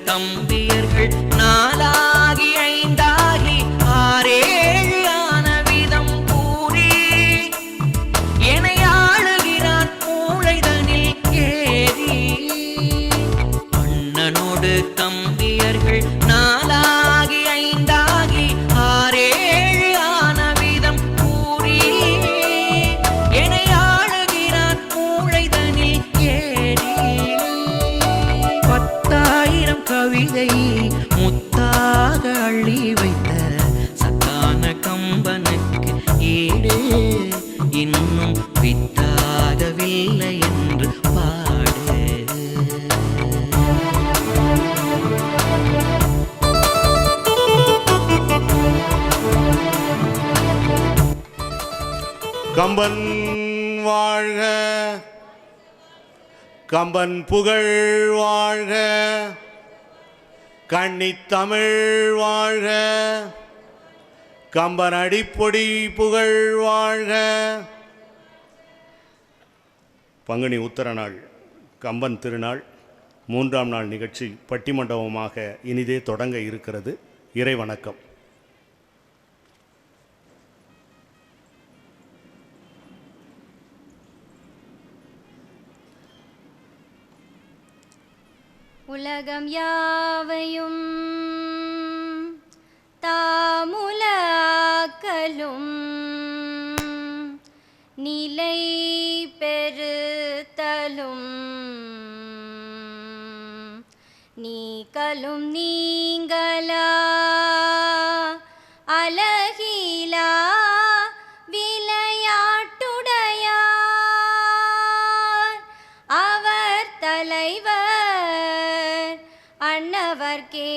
தம்பியர்கள் நாலாகி ஐந்தாகி ஆறேழு ஆன விதம் கூறி என்னை ஆளுகிறான் மூளைதனில் ஏறி. அண்ணனோடு தம்பியர்கள் நாலாகி ஐந்தாகி ஆறேழு ஆன விதம் கூறி என்னை ஆளுகிறான் மூளைதனில் ஏறி. 10,000 கவிதை முத்தாக அள்ளி வைத்த சத்தான கம்பனுக்கு ஈடு இன்னும் வித்தாகவில்லை என்று பாடு. கம்பன் வாழ்க, கம்பன் புகழ் வாழ்க, கன்னித்தமிழ் வாழ்க, கம்பன் அடிப்பொடி புகழ் வாழ்க. பங்குனி உத்தர நாள் கம்பன் திருநாள் 3ஆம் நாள் நிகழ்ச்சி பட்டிமண்டபமாக இனிதே தொடங்க இருக்கிறது. இறை வணக்கம். உலகம் யாவையும் தாமுலக்கலும் நிலை பெறுத்தலும் நீக்கலும் நீங்களா அழகிலா விளையாட்டுடையார் அவர் தலைவர் அன்னவர்க்கே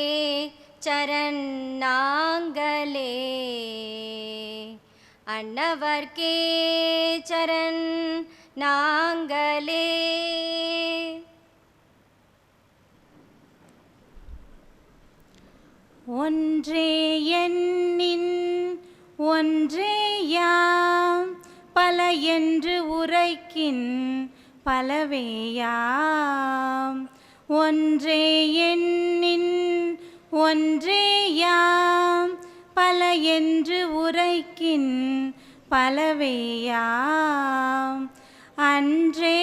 சரண் நாங்களே. அன்னவர்க்கே சரண் நாங்களே. ஒன்றே எண்ணின் ஒன்றே யாம் பல என்று உரைக்கின் பலவேயாம். ஒன்றே எண்ணின் ஒன்றே யாம் பல என்று உரைக்கின் பலவேயாம். அன்றே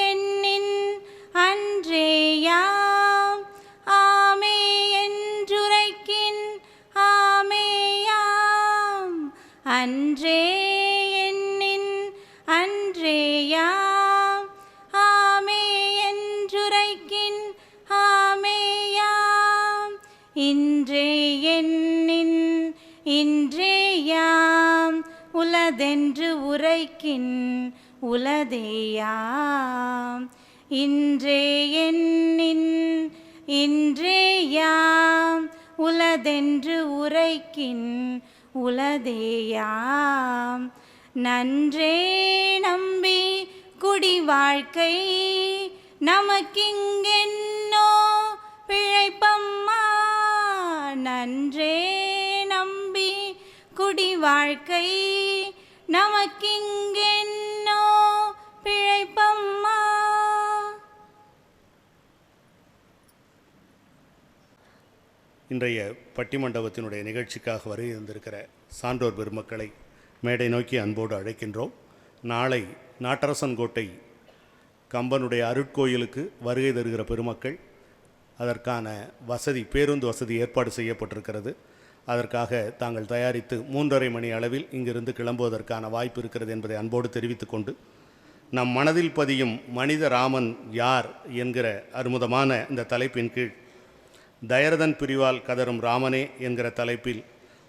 எண்ணின் அன்றே யாம் ஆமே என்றுரைக்கின் ஆமேயாம். அன்றே எண்ணின் அன்றே யாம் ஆமே என்றுரைக்கின் ஆமேயாம். இன்றே எண்ணின் இன்றே யாம் உலதென்று உரைக்கின் உலதேயாம். இன்றே எண்ணின் இன்றே யாம் உலதென்று உரைக்கின் உலதேயாம். நன்றே நம்பி குடி வாழ்க்கை நமக்கிங்கென்னோ பிழைப்பம்மா. நன்றே நம்பி குடி வாழ்க்கை நமக்கிங்கென்னோ பிழைப்பம்மா. இன்றைய பட்டிமண்டபத்தினுடைய நிகழ்ச்சிக்காக வருகை இருந்திருக்கிற சான்றோர் பெருமக்களை மேடை நோக்கி அன்போடு அழைக்கின்றோம். நாளை நாட்டரசன்கோட்டை கம்பனுடைய அருட்கோயிலுக்கு வருகை தருகிற பெருமக்கள் அதற்கான பேருந்து வசதி ஏற்பாடு செய்யப்பட்டிருக்கிறது. அதற்காக தாங்கள் தயாரித்து 3:30 மணி அளவில் இங்கிருந்து கிளம்புவதற்கான வாய்ப்பு இருக்கிறது என்பதை அன்போடு தெரிவித்துக் கொண்டு, நம் மனதில் பதியும் மனித ராமன் யார் என்கிற அற்புதமான இந்த தலைப்பின் கீழ் தயரதன் பிரிவால் கதரும் ராமனே என்கிற தலைப்பில்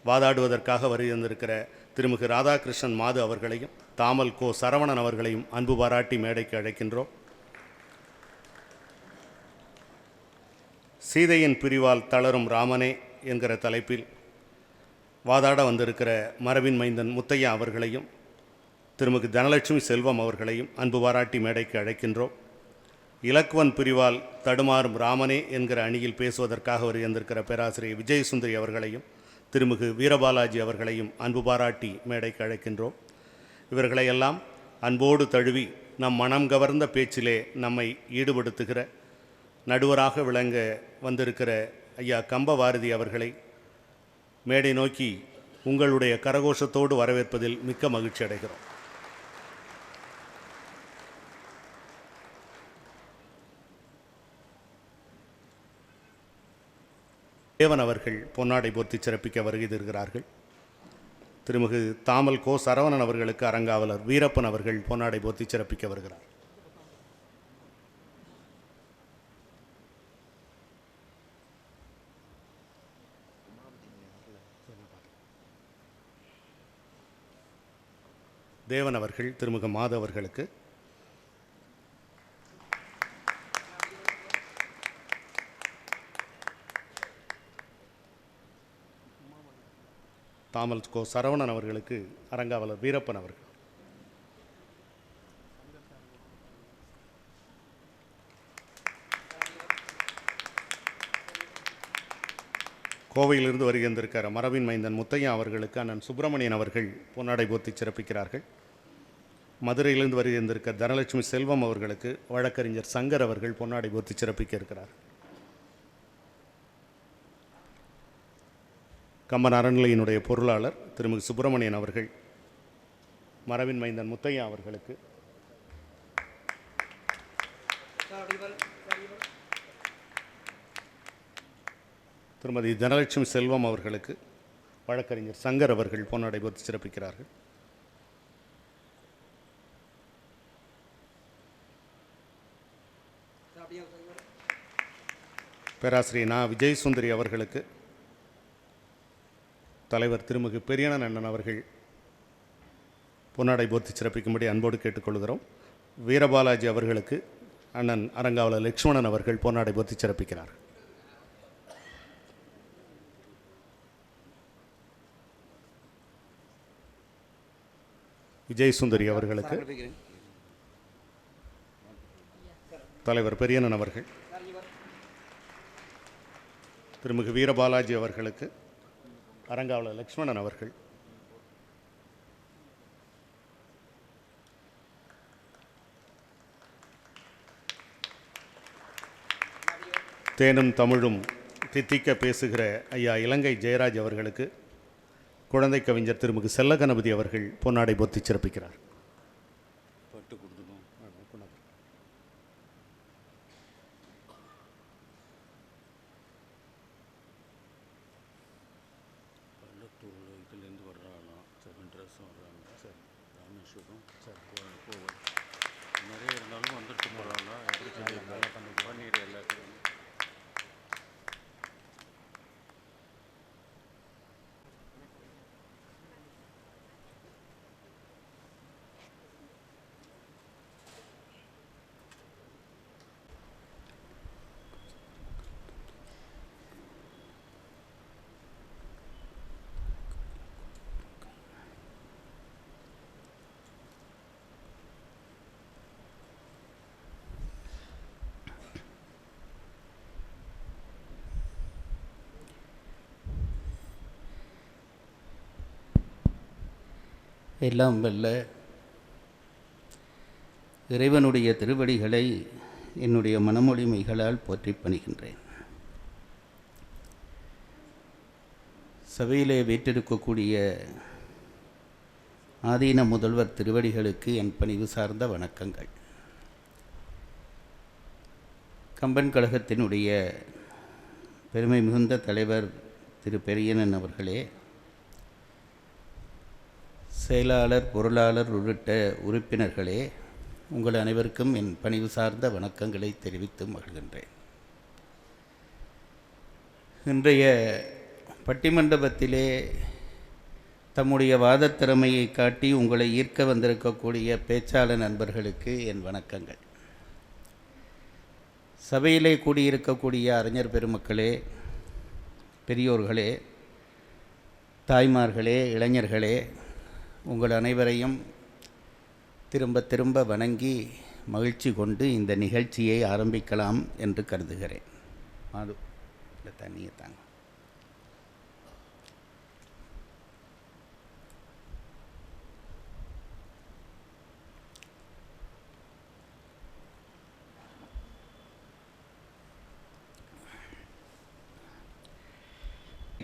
வாதாடுவதற்காக வருகின்றிருக்கிற திருமிகு ராதாகிருஷ்ணன் மாது அவர்களையும் தாமல் கோ சரவணன் அவர்களையும் அன்பு பாராட்டி மேடைக்கு அழைக்கின்றோம். சீதையின் பிரிவால் தளரும் ராமனே என்கிற தலைப்பில் வாதாட வந்திருக்கிற மரபின் மைந்தன் முத்தையா அவர்களையும் திருமிகு தனலட்சுமி செல்வம் அவர்களையும் அன்பு பாராட்டி மேடைக்கு அழைக்கின்றோம். இலக்குவன் பிரிவால் தடுமாறும் ராமனே என்கிற அணியில் பேசுவதற்காக வருகின்றிருக்கிற பேராசிரியர் விஜயசுந்தரி அவர்களையும் திருமிகு வீரபாலாஜி அவர்களையும் அன்பு பாராட்டி மேடைக்கு அழைக்கின்றோம். இவர்களையெல்லாம் அன்போடு தழுவி நம் மனம் கவர்ந்த பேச்சிலே நம்மை ஈடுபடுத்துகிற நடுவராக விளங்க வந்திருக்கிற ஐயா கம்பபாரதி அவர்களை மேடை நோக்கி உங்களுடைய கரகோஷத்தோடு வரவேற்பதில் மிக்க மகிழ்ச்சி அடைகிறோம். தேவன் அவர்கள் பொன்னாடை போர்த்தி சிறப்பிக்க வருகை தருகிறார்கள். திருமிகு தாமல் கோ சரவணன் அவர்களுக்கு அரங்காவலர் வீரப்பன் அவர்கள் பொன்னாடை போர்த்தி சிறப்பிக்க வருகிறார். தேவன் அவர்கள் திருமிகு மாத அவர்களுக்கு, தாமல் கோ சரவணன் அவர்களுக்கு அரங்காவலர் வீரப்பன் அவர்கள், கோவையிலிருந்து வருகின்றிருக்கிற மரபின் மைந்தன் முத்தையா அவர்களுக்கு அண்ணன் சுப்பிரமணியன் அவர்கள் பொன்னாடை போர்த்தி சிறப்பிக்கிறார்கள். மதுரையிலிருந்து வருகின்றிருக்க தனலட்சுமி செல்வம் அவர்களுக்கு வழக்கறிஞர் சங்கர் அவர்கள் பொன்னாடை போர்த்தி சிறப்பிக்க இருக்கிறார். கம்பன் அறநிலையினுடைய பொருளாளர் திருமிகு சுப்பிரமணியன் அவர்கள் மரபின் மைந்தன் முத்தையா அவர்களுக்கு, திருமதி தனலட்சுமி செல்வம் அவர்களுக்கு வழக்கறிஞர் சங்கர் அவர்கள் பொன்னாடை போர்த்தி சிறப்பிக்கிறார்கள். பேராசிரியர் நா விஜய் சுந்தரி அவர்களுக்கு தலைவர் திருமிகு பெரியண்ணன் அண்ணன் அவர்கள் பொன்னாடை போர்த்தி சிறப்பிக்கும்படி அன்போடு கேட்டுக்கொள்கிறோம். வீரபாலாஜி அவர்களுக்கு அண்ணன் அரங்காவலர் லட்சுமணன் அவர்கள் பொன்னாடை போர்த்தி சிறப்பிக்கிறார். விஜய் சுந்தரி அவர்களுக்கு தலைவர் பெரியண்ணன் அவர்கள், திருமிகு வீரபாலாஜி அவர்களுக்கு அரங்காவலர் லட்சுமணன் அவர்கள், தேனும் தமிழும் தித்திக்க பேசுகிற ஐயா இலங்கை ஜெயராஜ் அவர்களுக்கு குழந்தை கவிஞர் திருமிகு செல்ல கணபதி அவர்கள் பொன்னாடை போர்த்தி சிறப்பிக்கிறார். எல்லாம் வல்ல இறைவனுடைய திருவடிகளை என்னுடைய மனமொழிமைகளால் போற்றி பணிகின்றேன். சபையிலே வீற்றிருக்கக்கூடிய ஆதீன முதல்வர் திருவடிகளுக்கு என் பணிவு சார்ந்த வணக்கங்கள். கம்பன் கழகத்தினுடைய பெருமை மிகுந்த தலைவர் திரு பெரியண்ணன் அவர்களே, செயலாளர், பொருளாளர் உள்ளிட்ட உறுப்பினர்களே, உங்கள் அனைவருக்கும் என் பணிவு சார்ந்த வணக்கங்களை தெரிவித்து மகிழ்கின்றேன். இன்றைய பட்டிமண்டபத்திலே தம்முடைய வாதத் திறமையை காட்டி உங்களை ஈர்க்க வந்திருக்கக்கூடிய பேச்சாளர் நண்பர்களுக்கு என் வணக்கங்கள். சபையிலே கூடியிருக்கக்கூடிய அறிஞர் பெருமக்களே, பெரியோர்களே, தாய்மார்களே, இளைஞர்களே, உங்கள் அனைவரையும் திரும்ப திரும்ப வணங்கி மகிழ்ச்சி கொண்டு இந்த நிகழ்ச்சியை ஆரம்பிக்கலாம் என்று கருதுகிறேன். மாது இந்த தண்ணியை தாங்க.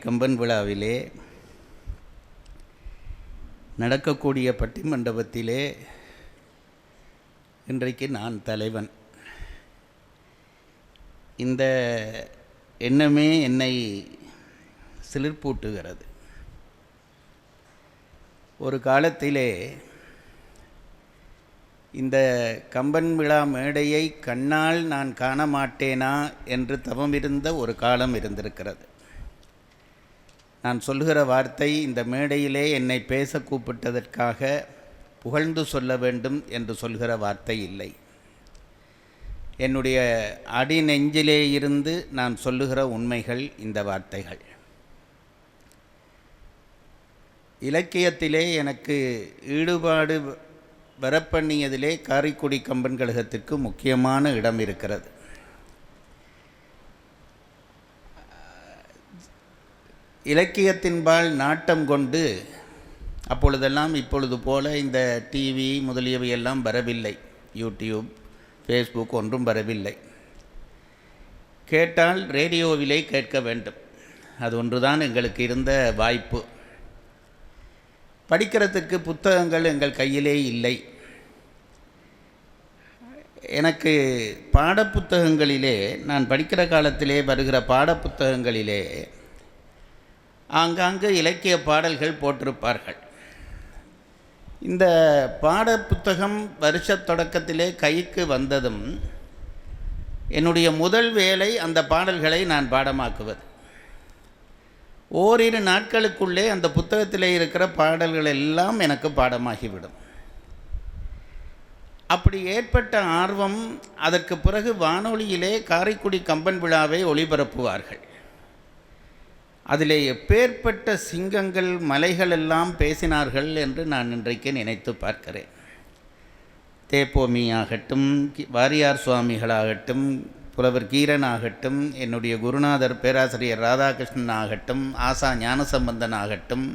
கம்பன் விழாவிலே நடக்கக்கூடிய பட்டிமண்டபத்திலே இன்றைக்கு நான் தலைவன். இந்த எண்ணமே என்னை சிலிர்ப்பூட்டுகிறது. ஒரு காலத்திலே இந்த கம்பன் விழா மேடையை கண்ணால் நான் காண மாட்டேனா என்று தவமிருந்த ஒரு காலம் இருந்திருக்கிறது. நான் சொல்லுகிற வார்த்தை இந்த மேடையிலே என்னை பேச கூப்பிட்டதற்காக புகழ்ந்து சொல்ல வேண்டும் என்று சொல்கிற வார்த்தை இல்லை. என்னுடைய அடி நெஞ்சிலே இருந்து நான் சொல்லுகிற உண்மைகள் இந்த வார்த்தைகள். இலக்கியத்திலே எனக்கு ஈடுபாடு வரப்பண்ணியதிலே காரைக்குடி கம்பன் கழகத்திற்கு முக்கியமான இடம் இருக்கிறது. இலக்கியத்தின்பால் நாட்டம் கொண்டு அப்பொழுதெல்லாம் இப்பொழுது போல இந்த டிவி முதலியவையெல்லாம் வரவில்லை. யூடியூப், ஃபேஸ்புக் ஒன்றும் வரவில்லை. கேட்டால் ரேடியோவிலே கேட்க வேண்டும். அது ஒன்றுதான் எங்களுக்கு இருந்த வாய்ப்பு. படிக்கிறதுக்கு புத்தகங்கள் எங்கள் கையிலே இல்லை. எனக்கு பாடப்புத்தகங்களிலே, நான் படிக்கிற காலத்திலே வருகிற பாடப்புத்தகங்களிலே ஆங்காங்கு இலக்கிய பாடல்கள் போட்டிருப்பார்கள். இந்த பாடப்புத்தகம் வருஷ தொடக்கத்திலே கைக்கு வந்ததும் என்னுடைய முதல் வேலை அந்த பாடல்களை நான் பாடமாக்குவது. ஓரிரு நாட்களுக்குள்ளே அந்த புத்தகத்திலே இருக்கிற பாடல்கள் எல்லாம் எனக்கு பாடமாகிவிடும். அப்படி ஏற்பட்ட ஆர்வம், அதற்கு பிறகு வானொலியிலே காரைக்குடி கம்பன் விழாவை ஒளிபரப்புவார்கள். அதிலே எப்பேற்பட்ட சிங்கங்கள் மலைகள் எல்லாம் பேசினார்கள் என்று நான் இன்றைக்கு நினைத்து பார்க்கிறேன். தேப்போமி ஆகட்டும், வாரியார் சுவாமிகளாகட்டும், புலவர் கீரன் ஆகட்டும், என்னுடைய குருநாதர் பேராசிரியர் ராதாகிருஷ்ணன் ஆகட்டும், ஆசா ஞானசம்பந்தன் ஆகட்டும்,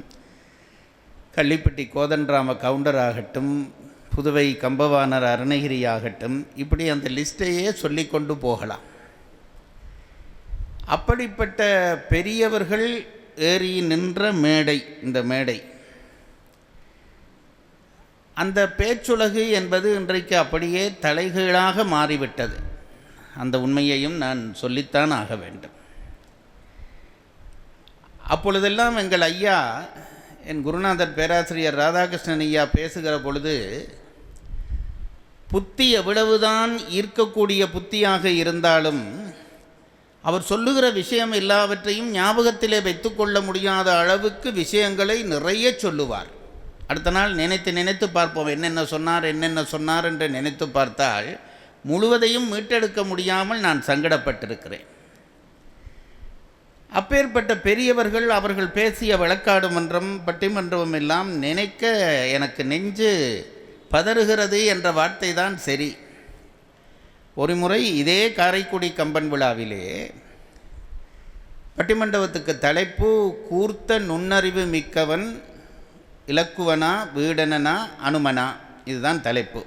கள்ளிப்பட்டி கோதண்டராம கவுண்டர் ஆகட்டும், புதுவை கம்பவாணர் அருணகிரி ஆகட்டும், இப்படி அந்த லிஸ்ட்டையே சொல்லிக்கொண்டு போகலாம். அப்படிப்பட்ட பெரியவர்கள் ஏறி நின்ற மேடை இந்த மேடை. அந்த பேச்சுலகு என்பது இன்றைக்கு அப்படியே தலைகீழாக மாறிவிட்டது. அந்த உண்மையையும் நான் சொல்லித்தான் ஆக வேண்டும். அப்பொழுதெல்லாம் எங்கள் ஐயா, என் குருநாதர் பேராசிரியர் ராதாகிருஷ்ணன் ஐயா பேசுகிற பொழுது, புத்தி எவ்வளவுதான் ஈர்க்கக்கூடிய புத்தியாக இருந்தாலும் அவர் சொல்லுகிற விஷயம் எல்லாவற்றையும் ஞாபகத்திலே வைத்து கொள்ள முடியாத அளவுக்கு விஷயங்களை நிறைய சொல்லுவார். அடுத்த நாள் நினைத்து நினைத்து பார்ப்போம், என்னென்ன சொன்னார் என்று நினைத்து பார்த்தால் முழுவதையும் மீட்டெடுக்க முடியாமல் நான் சங்கடப்பட்டிருக்கிறேன். அப்பேற்பட்ட பெரியவர்கள், அவர்கள் பேசிய வழக்காடு மன்றம், பட்டிமன்றம் எல்லாம் நினைக்க எனக்கு நெஞ்சு பதறுகிறது என்ற வார்த்தை தான் சரி. ஒரு முறை இதே காரைக்குடி கம்பன் விழாவிலே பட்டிமண்டபத்துக்கு தலைப்பு கூர்த்த நுண்ணறிவு மிக்கவன் இலக்குவனா வீடனனா அனுமனா, இதுதான் தலைப்பு.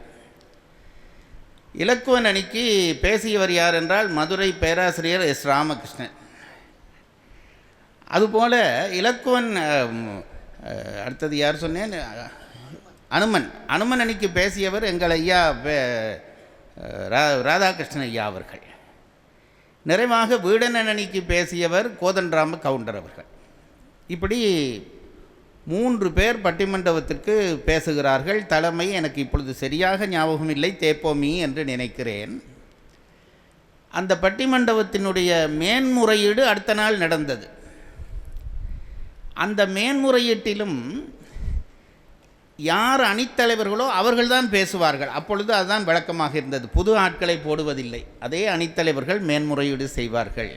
இலக்குவன் அணிக்கு பேசியவர் யார் என்றால் மதுரை பேராசிரியர் எஸ் ராமகிருஷ்ணன். அதுபோல் இலக்குவன் அடுத்தது யார் சொன்னேன், அனுமன் அணிக்கு பேசியவர் எங்கள் ஐயா ராதாகிருஷ்ணன் ஐயா அவர்கள். நிறைவாக வீடனன் அணிக்கு பேசியவர் கோதண்டராம கவுண்டர் அவர்கள். இப்படி 3 பேர் பட்டிமண்டபத்திற்கு பேசுகிறார்கள். தலைமை எனக்கு இப்பொழுது சரியாக ஞாபகம் இல்லை, தேப்போமி என்று நினைக்கிறேன். அந்த பட்டிமண்டபத்தினுடைய மேன்முறையீடு அடுத்த நாள் நடந்தது. அந்த மேன்முறையீட்டிலும் யார் அணித்தலைவர்களோ அவர்கள்தான் பேசுவார்கள். அப்பொழுது அதுதான் வழக்கமாக இருந்தது. புது ஆட்களை போடுவதில்லை, அதே அணித்தலைவர்கள் மேன்முறையீடு செய்வார்கள்.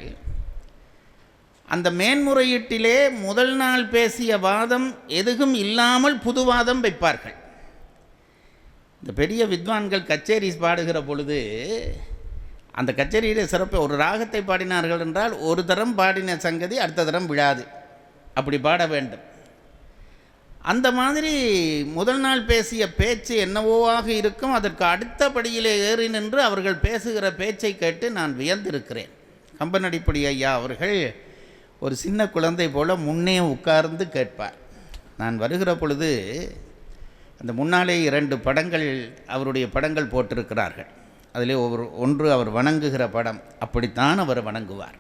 அந்த மேன்முறையீட்டிலே முதல் நாள் பேசிய வாதம் எதுவும் இல்லாமல் புது வாதம் வைப்பார்கள். இந்த பெரிய வித்வான்கள் கச்சேரி பாடுகிற பொழுது அந்த கச்சேரியில் சிறப்பு, ஒரு ராகத்தை பாடினார்கள் என்றால் ஒரு தரம் பாடின சங்கதி அடுத்த தரம் விழாது, அப்படி பாட வேண்டும். அந்த மாதிரி முதல் நாள் பேசிய பேச்சு என்னவோவாக இருக்கும். அதற்கு அடுத்தபடியிலே ஏறி நின்று அவர்கள் பேசுகிற பேச்சை கேட்டு நான் வியந்திருக்கிறேன். கம்பனடிப்படி ஐயா அவர்கள் ஒரு சின்ன குழந்தை போல் முன்னே உட்கார்ந்து கேட்பார். நான் வருகிற பொழுது அந்த முன்னாலே 2 படங்கள், அவருடைய படங்கள் போட்டிருக்கிறார்கள். அதிலே ஒன்று அவர் வணங்குகிற படம். அப்படித்தான் அவர் வணங்குவார்.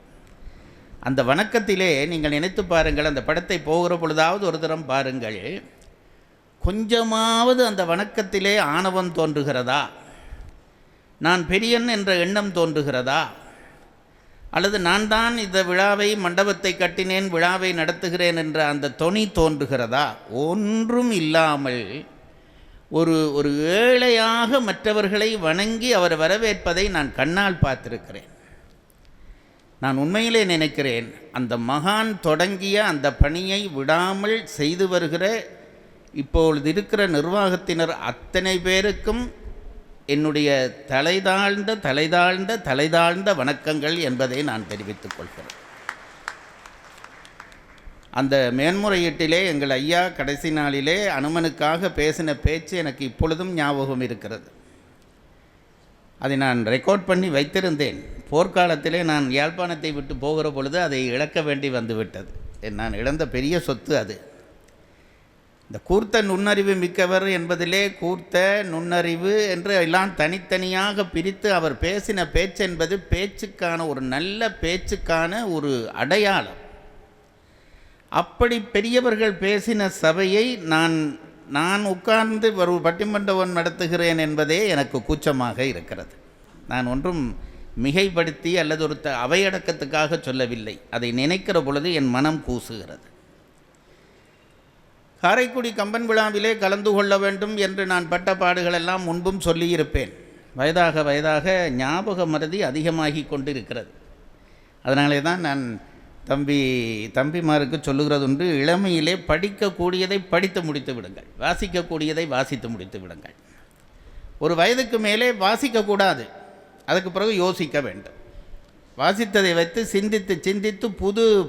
அந்த வணக்கத்திலே நீங்கள் நினைத்து பாருங்கள், அந்த படத்தை போகிற பொழுதாவது ஒரு தரம் பாருங்கள், கொஞ்சமாவது அந்த வணக்கத்திலே ஆணவம் தோன்றுகிறதா, நான் பெரியன் என்ற எண்ணம் தோன்றுகிறதா, அல்லது நான் தான் இந்த விழாவை, மண்டபத்தை கட்டினேன், விழாவை நடத்துகிறேன் என்ற அந்த தொனி தோன்றுகிறதா? ஒன்றும் இல்லாமல் ஒரு ஏழையாக மற்றவர்களை வணங்கி அவர் வரவேற்பதை நான் கண்ணால் பார்த்திருக்கிறேன். நான் உண்மையிலே நினைக்கிறேன், அந்த மகான் தொடங்கிய அந்த பணியை விடாமல் செய்து வருகிற இப்பொழுது இருக்கிற நிர்வாகத்தினர் அத்தனை பேருக்கும் என்னுடைய தலைதாழ்ந்த வணக்கங்கள் என்பதை நான் தெரிவித்துக் கொள்கிறேன். அந்த மேன்முறையீட்டிலே எங்கள் ஐயா கடைசி நாளிலே அனுமனுக்காக பேசின பேச்சு எனக்கு இப்பொழுதும் ஞாபகம் இருக்கிறது. அதை நான் ரெக்கார்ட் பண்ணி வைத்திருந்தேன். போர்க்காலத்திலே நான் யாழ்ப்பாணத்தை விட்டு போகிற பொழுது அதை இழக்க வேண்டி வந்துவிட்டது. நான் இழந்த பெரிய சொத்து அது. இந்த கூர்த்த நுண்ணறிவு மிக்கவர் என்பதிலே கூர்த்த நுண்ணறிவு என்று எல்லாம் தனித்தனியாக பிரித்து அவர் பேசின பேச்சு என்பது பேச்சுக்கான, ஒரு நல்ல பேச்சுக்கான ஒரு அடையாளம். அப்படி பெரியவர்கள் பேசின சபையை நான் உட்கார்ந்து ஒரு பட்டிமண்டபம் நடத்துகிறேன் என்பதே எனக்கு கூச்சமாக இருக்கிறது. நான் ஒன்றும் மிகைப்படுத்தி அல்லது ஒரு அவையடக்கத்துக்காக சொல்லவில்லை. அதை நினைக்கிற பொழுது என் மனம் கூசுகிறது. காரைக்குடி கம்பன் விழாவிலே கலந்து கொள்ள வேண்டும் என்று நான் பட்ட பாடுகளெல்லாம் முன்பும் சொல்லியிருப்பேன். வயதாக ஞாபக மறதி அதிகமாகி கொண்டிருக்கிறது. அதனாலே தான் நான் தம்பிமாருக்கு சொல்லுகிறது உண்டு, இளமையிலே படிக்கக்கூடியதை படித்து முடித்து விடுங்கள், வாசிக்கக்கூடியதை வாசித்து முடித்து விடுங்கள். ஒரு வயதுக்கு மேலே வாசிக்கக்கூடாது, அதுக்கு பிறகு யோசிக்க வேண்டும். வாசித்ததை வைத்து சிந்தித்து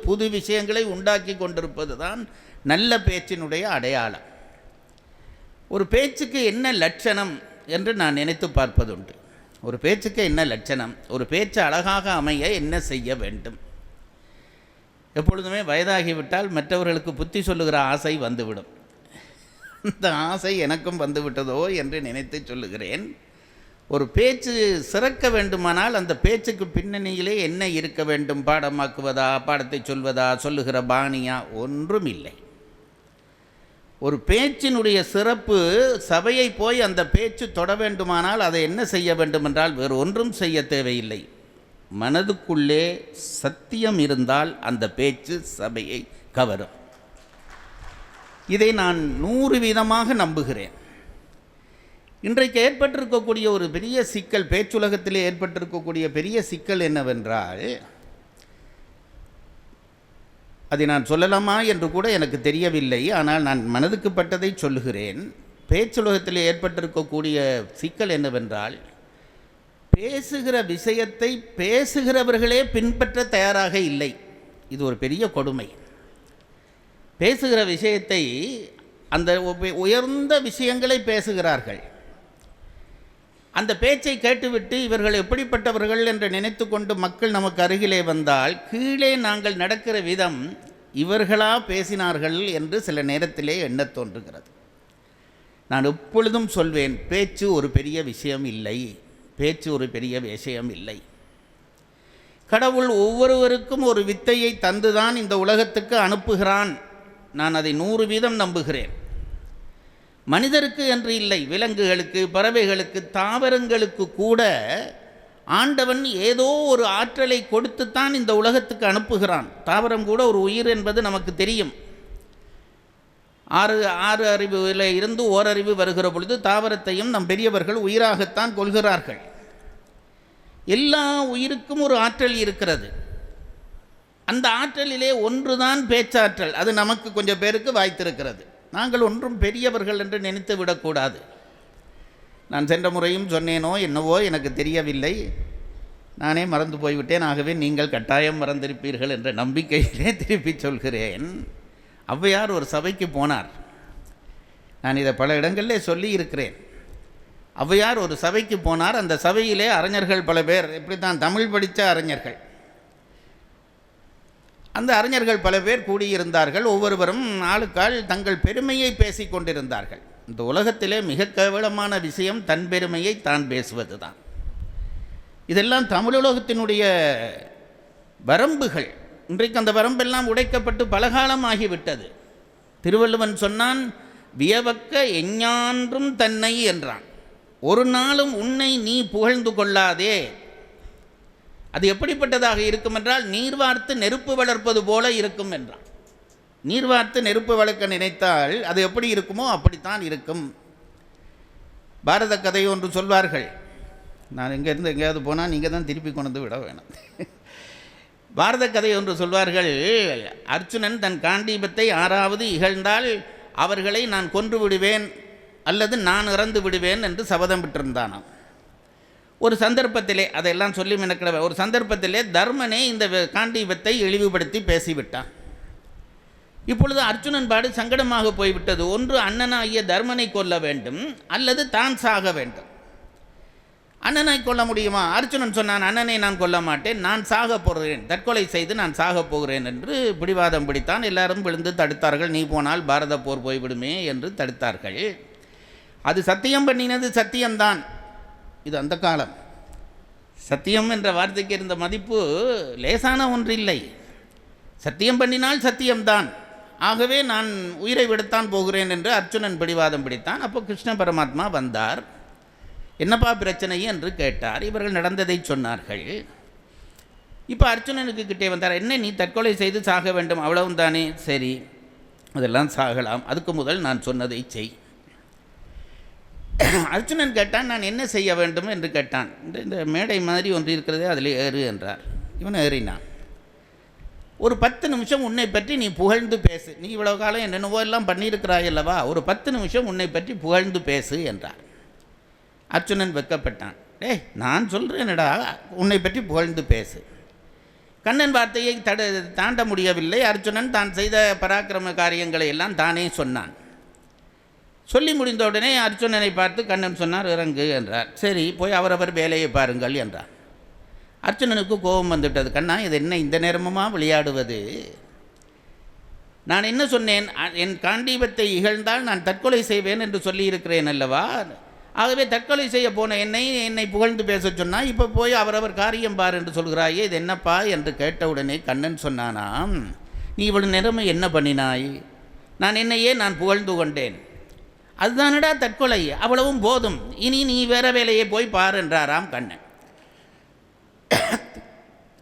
புது விஷயங்களை உண்டாக்கி கொண்டிருப்பது தான் நல்ல பேச்சினுடைய அடையாளம். ஒரு பேச்சுக்கு என்ன லட்சணம் என்று நான் நினைத்து பார்ப்பதுண்டு. ஒரு பேச்சுக்கு என்ன லட்சணம், ஒரு பேச்சு அழகாக அமைய என்ன செய்ய வேண்டும். எப்பொழுதுமே வயதாகிவிட்டால் மற்றவர்களுக்கு புத்தி சொல்லுகிற ஆசை வந்துவிடும். அந்த ஆசை எனக்கும் வந்துவிட்டதோ என்று நினைத்து சொல்லுகிறேன். ஒரு பேச்சு சிறக்க வேண்டுமானால் அந்த பேச்சுக்கு பின்னணியிலே என்ன இருக்க வேண்டும்? பாடமாக்குவதா, பாடத்தை சொல்வதா, சொல்லுகிற பாணியா? ஒன்றும் இல்லை. ஒரு பேச்சினுடைய சிறப்பு, சபையை போய் அந்த பேச்சு தொட வேண்டுமானால் அதை என்ன செய்ய வேண்டுமென்றால் வேறு ஒன்றும் செய்ய தேவையில்லை. மனதுக்குள்ளே சத்தியம் இருந்தால் அந்த பேச்சு சபையை கவரும். இதை நான் 100% நம்புகிறேன். இன்றைக்கு ஏற்பட்டிருக்கக்கூடிய ஒரு பெரிய சிக்கல், பேச்சுலகத்திலே ஏற்பட்டிருக்கக்கூடிய பெரிய சிக்கல் என்னவென்றால், அதை நான் சொல்லலாமா என்று கூட எனக்கு தெரியவில்லை. ஆனால் நான் மனதுக்கு பட்டதை சொல்லுகிறேன். பேச்சுலகத்திலே ஏற்பட்டிருக்கக்கூடிய சிக்கல் என்னவென்றால், பேசுகிற விஷயத்தை பேசுகிறவர்களே பின்பற்ற தயாராக இல்லை. இது ஒரு பெரிய கொடுமை. பேசுகிற விஷயத்தை, அந்த உயர்ந்த விஷயங்களை பேசுகிறார்கள். அந்த பேச்சை கேட்டுவிட்டு இவர்கள் எப்படிப்பட்டவர்கள் என்று நினைத்து கொண்டு மக்கள் நமக்கு அருகிலே வந்தால், கீழே நாங்கள் நடக்கிற விதம் இவர்களா பேசினார்கள் என்று சில நேரத்திலே எண்ணத் தோன்றுகிறது. நான் எப்பொழுதும் சொல்வேன், பேச்சு ஒரு பெரிய விஷயம் இல்லை, பேச்சு ஒரு பெரிய விஷயம் இல்லை. கடவுள் ஒவ்வொருவருக்கும் ஒரு வித்தையை தந்துதான் இந்த உலகத்துக்கு அனுப்புகிறான். நான் அதை 100% நம்புகிறேன். மனிதருக்கு என்று இல்லை, விலங்குகளுக்கு, பறவைகளுக்கு, தாவரங்களுக்கு கூட ஆண்டவன் ஏதோ ஒரு ஆற்றலை கொடுத்துத்தான் இந்த உலகத்துக்கு அனுப்புகிறான். தாவரம் கூட ஒரு உயிர் என்பது நமக்கு தெரியும். ஆறு அறிவில் இருந்து ஓரறிவு வருகிற பொழுது தாவரத்தையும் நம் பெரியவர்கள் உயிராகத்தான் கொள்கிறார்கள். எல்லா உயிருக்கும் ஒரு ஆற்றல் இருக்கிறது. அந்த ஆற்றலிலே ஒன்றுதான் பேச்சாற்றல். அது நமக்கு கொஞ்சம் பேருக்கு வாய்த்திருக்கிறது. நாங்கள் ஒன்றும் பெரியவர்கள் என்று நினைத்து விடக்கூடாது. நான் சென்ற முறையும் சொன்னேனோ என்னவோ எனக்கு தெரியவில்லை, நானே மறந்து போய்விட்டேன். ஆகவே நீங்கள் கட்டாயம் மறந்திருப்பீர்கள் என்ற நம்பிக்கையிலே திருப்பி சொல்கிறேன். ஔவையார் ஒரு சபைக்கு போனார். நான் இதை பல இடங்களிலே சொல்லி இருக்கிறேன். ஔவையார் ஒரு சபைக்கு போனார். அந்த சபையிலே அறிஞர்கள் பல பேர், இப்படி தான் தமிழ் படித்த அறிஞர்கள். அந்த அறிஞர்கள் பல பேர் கூடியிருந்தார்கள். ஒவ்வொருவரும் ஆளுக்கால் தங்கள் பெருமையை பேசி கொண்டிருந்தார்கள். இந்த உலகத்திலே மிக கேவலமான விஷயம் தன் பெருமையை தான் பேசுவது தான். இதெல்லாம் தமிழுலகத்தினுடைய வரம்புகள். இன்றைக்கு அந்த வரம்பெல்லாம் உடைக்கப்பட்டு பலகாலம் ஆகிவிட்டது. திருவள்ளுவன் சொன்னான், வியவக்க எஞ்ஞான்றும் தன்னை என்றான். ஒரு நாளும் உன்னை நீ புகழ்ந்து கொள்ளாதே. அது எப்படிப்பட்டதாக இருக்கும் என்றால், நீர் வார்த்து நெருப்பு வளர்ப்பது போல இருக்கும் என்றான். நீர் வார்த்து நெருப்பு வளர்க்க நினைத்தால் அது எப்படி இருக்குமோ அப்படித்தான் இருக்கும். பாரத கதை ஒன்று சொல்வார்கள். நான் எங்கேருந்து எங்கேயாவது போனால் நீங்கள் தான் திருப்பி கொண்டு விட வேணும். பாரத கதை ஒன்று சொல்வார்கள். அர்ச்சுனன் தன் காண்டீபத்தை 6வது இகழ்ந்தால் அவர்களை நான் கொன்று விடுவேன் அல்லது நான் இறந்து விடுவேன் என்று சபதம் விட்டிருந்தானாம். ஒரு சந்தர்ப்பத்திலே, அதையெல்லாம் சொல்லி மெனக்கிட, ஒரு சந்தர்ப்பத்திலே தர்மனே இந்த காண்டீபத்தை இழிவுபடுத்தி பேசிவிட்டான். இப்பொழுது அர்ச்சுனன் பாடு சங்கடமாக போய்விட்டது. ஒன்று அண்ணனாகிய தர்மனை கொல்ல வேண்டும் அல்லது தான் சாக வேண்டும். அண்ணனை கொல்ல முடியுமா? அர்ச்சுனன் சொன்னான், அண்ணனை நான் கொல்ல மாட்டேன், நான் சாக போகிறேன், தற்கொலை செய்து நான் சாக போகிறேன் என்று பிடிவாதம் பிடித்தான். எல்லாரும் விழுந்து தடுத்தார்கள். நீ போனால் பாரத போர் போய்விடுமே என்று தடுத்தார்கள். அது சத்தியம் பண்ணினது சத்தியம்தான். இது அந்த காலம். சத்தியம் என்ற வார்த்தைக்கு இருந்த மதிப்பு லேசான ஒன்றில்லை. சத்தியம் பண்ணினால் சத்தியம்தான். ஆகவே நான் உயிரை விடத்தான் போகிறேன் என்று அர்ச்சுனன் பிடிவாதம் பிடித்தான். அப்போ கிருஷ்ண பரமாத்மா வந்தார். என்னப்பா பிரச்சனை என்று கேட்டார். இவர்கள் நடந்ததை சொன்னார்கள். இப்போ அர்ச்சுனனுக்கு கிட்டே வந்தார். என்ன, நீ தற்கொலை செய்து சாக வேண்டும் அவ்வளவும் தானே? சரி, அதெல்லாம் சாகலாம், அதுக்கு முதல் நான் சொன்னதை செய். அர்ச்சுனன் கேட்டான், நான் என்ன செய்ய வேண்டும் என்று கேட்டான். இந்த மேடை மாதிரி ஒன்று இருக்கிறதே, அதில் ஏறு என்றார். இவன் ஏறினான். ஒரு 10 நிமிஷம் உன்னை பற்றி நீ புகழ்ந்து பேசு. நீ இவ்வளோ காலம் என்னென்னவோ எல்லாம் பண்ணியிருக்கிறாய் அல்லவா, ஒரு 10 நிமிஷம் உன்னை பற்றி புகழ்ந்து பேசு என்றார். அர்ச்சுனன் வெட்கப்பட்டான். நான் சொல்கிறேனடா, உன்னை பற்றி புகழ்ந்து பேசு. கண்ணன் வார்த்தையை தாண்ட முடியவில்லை. அர்ச்சுனன் தான் செய்த பராக்கிரம காரியங்களை எல்லாம் தானே சொன்னான். சொல்லி முடிந்த உடனே அர்ச்சுனனை பார்த்து கண்ணன் சொன்னார், இறங்கு என்றார். சரி, போய் அவரவர் வேலையை பாருங்கள் என்றார். அர்ச்சுனனுக்கு கோபம் வந்துவிட்டது. கண்ணா, இது என்ன இந்த நேரமுமா விளையாடுவது? நான் என்ன சொன்னேன்? என் காண்டீபத்தை இகழ்ந்தால் நான் தற்கொலை செய்வேன் என்று சொல்லியிருக்கிறேன் அல்லவா? ஆகவே தற்கொலை செய்ய போன என்னை புகழ்ந்து பேச சொன்னால், இப்போ போய் அவரவர் காரியம் பார் என்று சொல்கிறாயே, இது என்னப்பா என்று கேட்டவுடனே கண்ணன் சொன்னானாம், நீ இவ்வளவு நேரமே என்ன பண்ணினாய்? நான் என்னையே நான் புகழ்ந்து கொண்டேன், அதுதானடா தற்கொலை, அவ்வளவும் போதும், இனி நீ வேற வேலையை போய் பார் என்றாராம் கண்ணன்.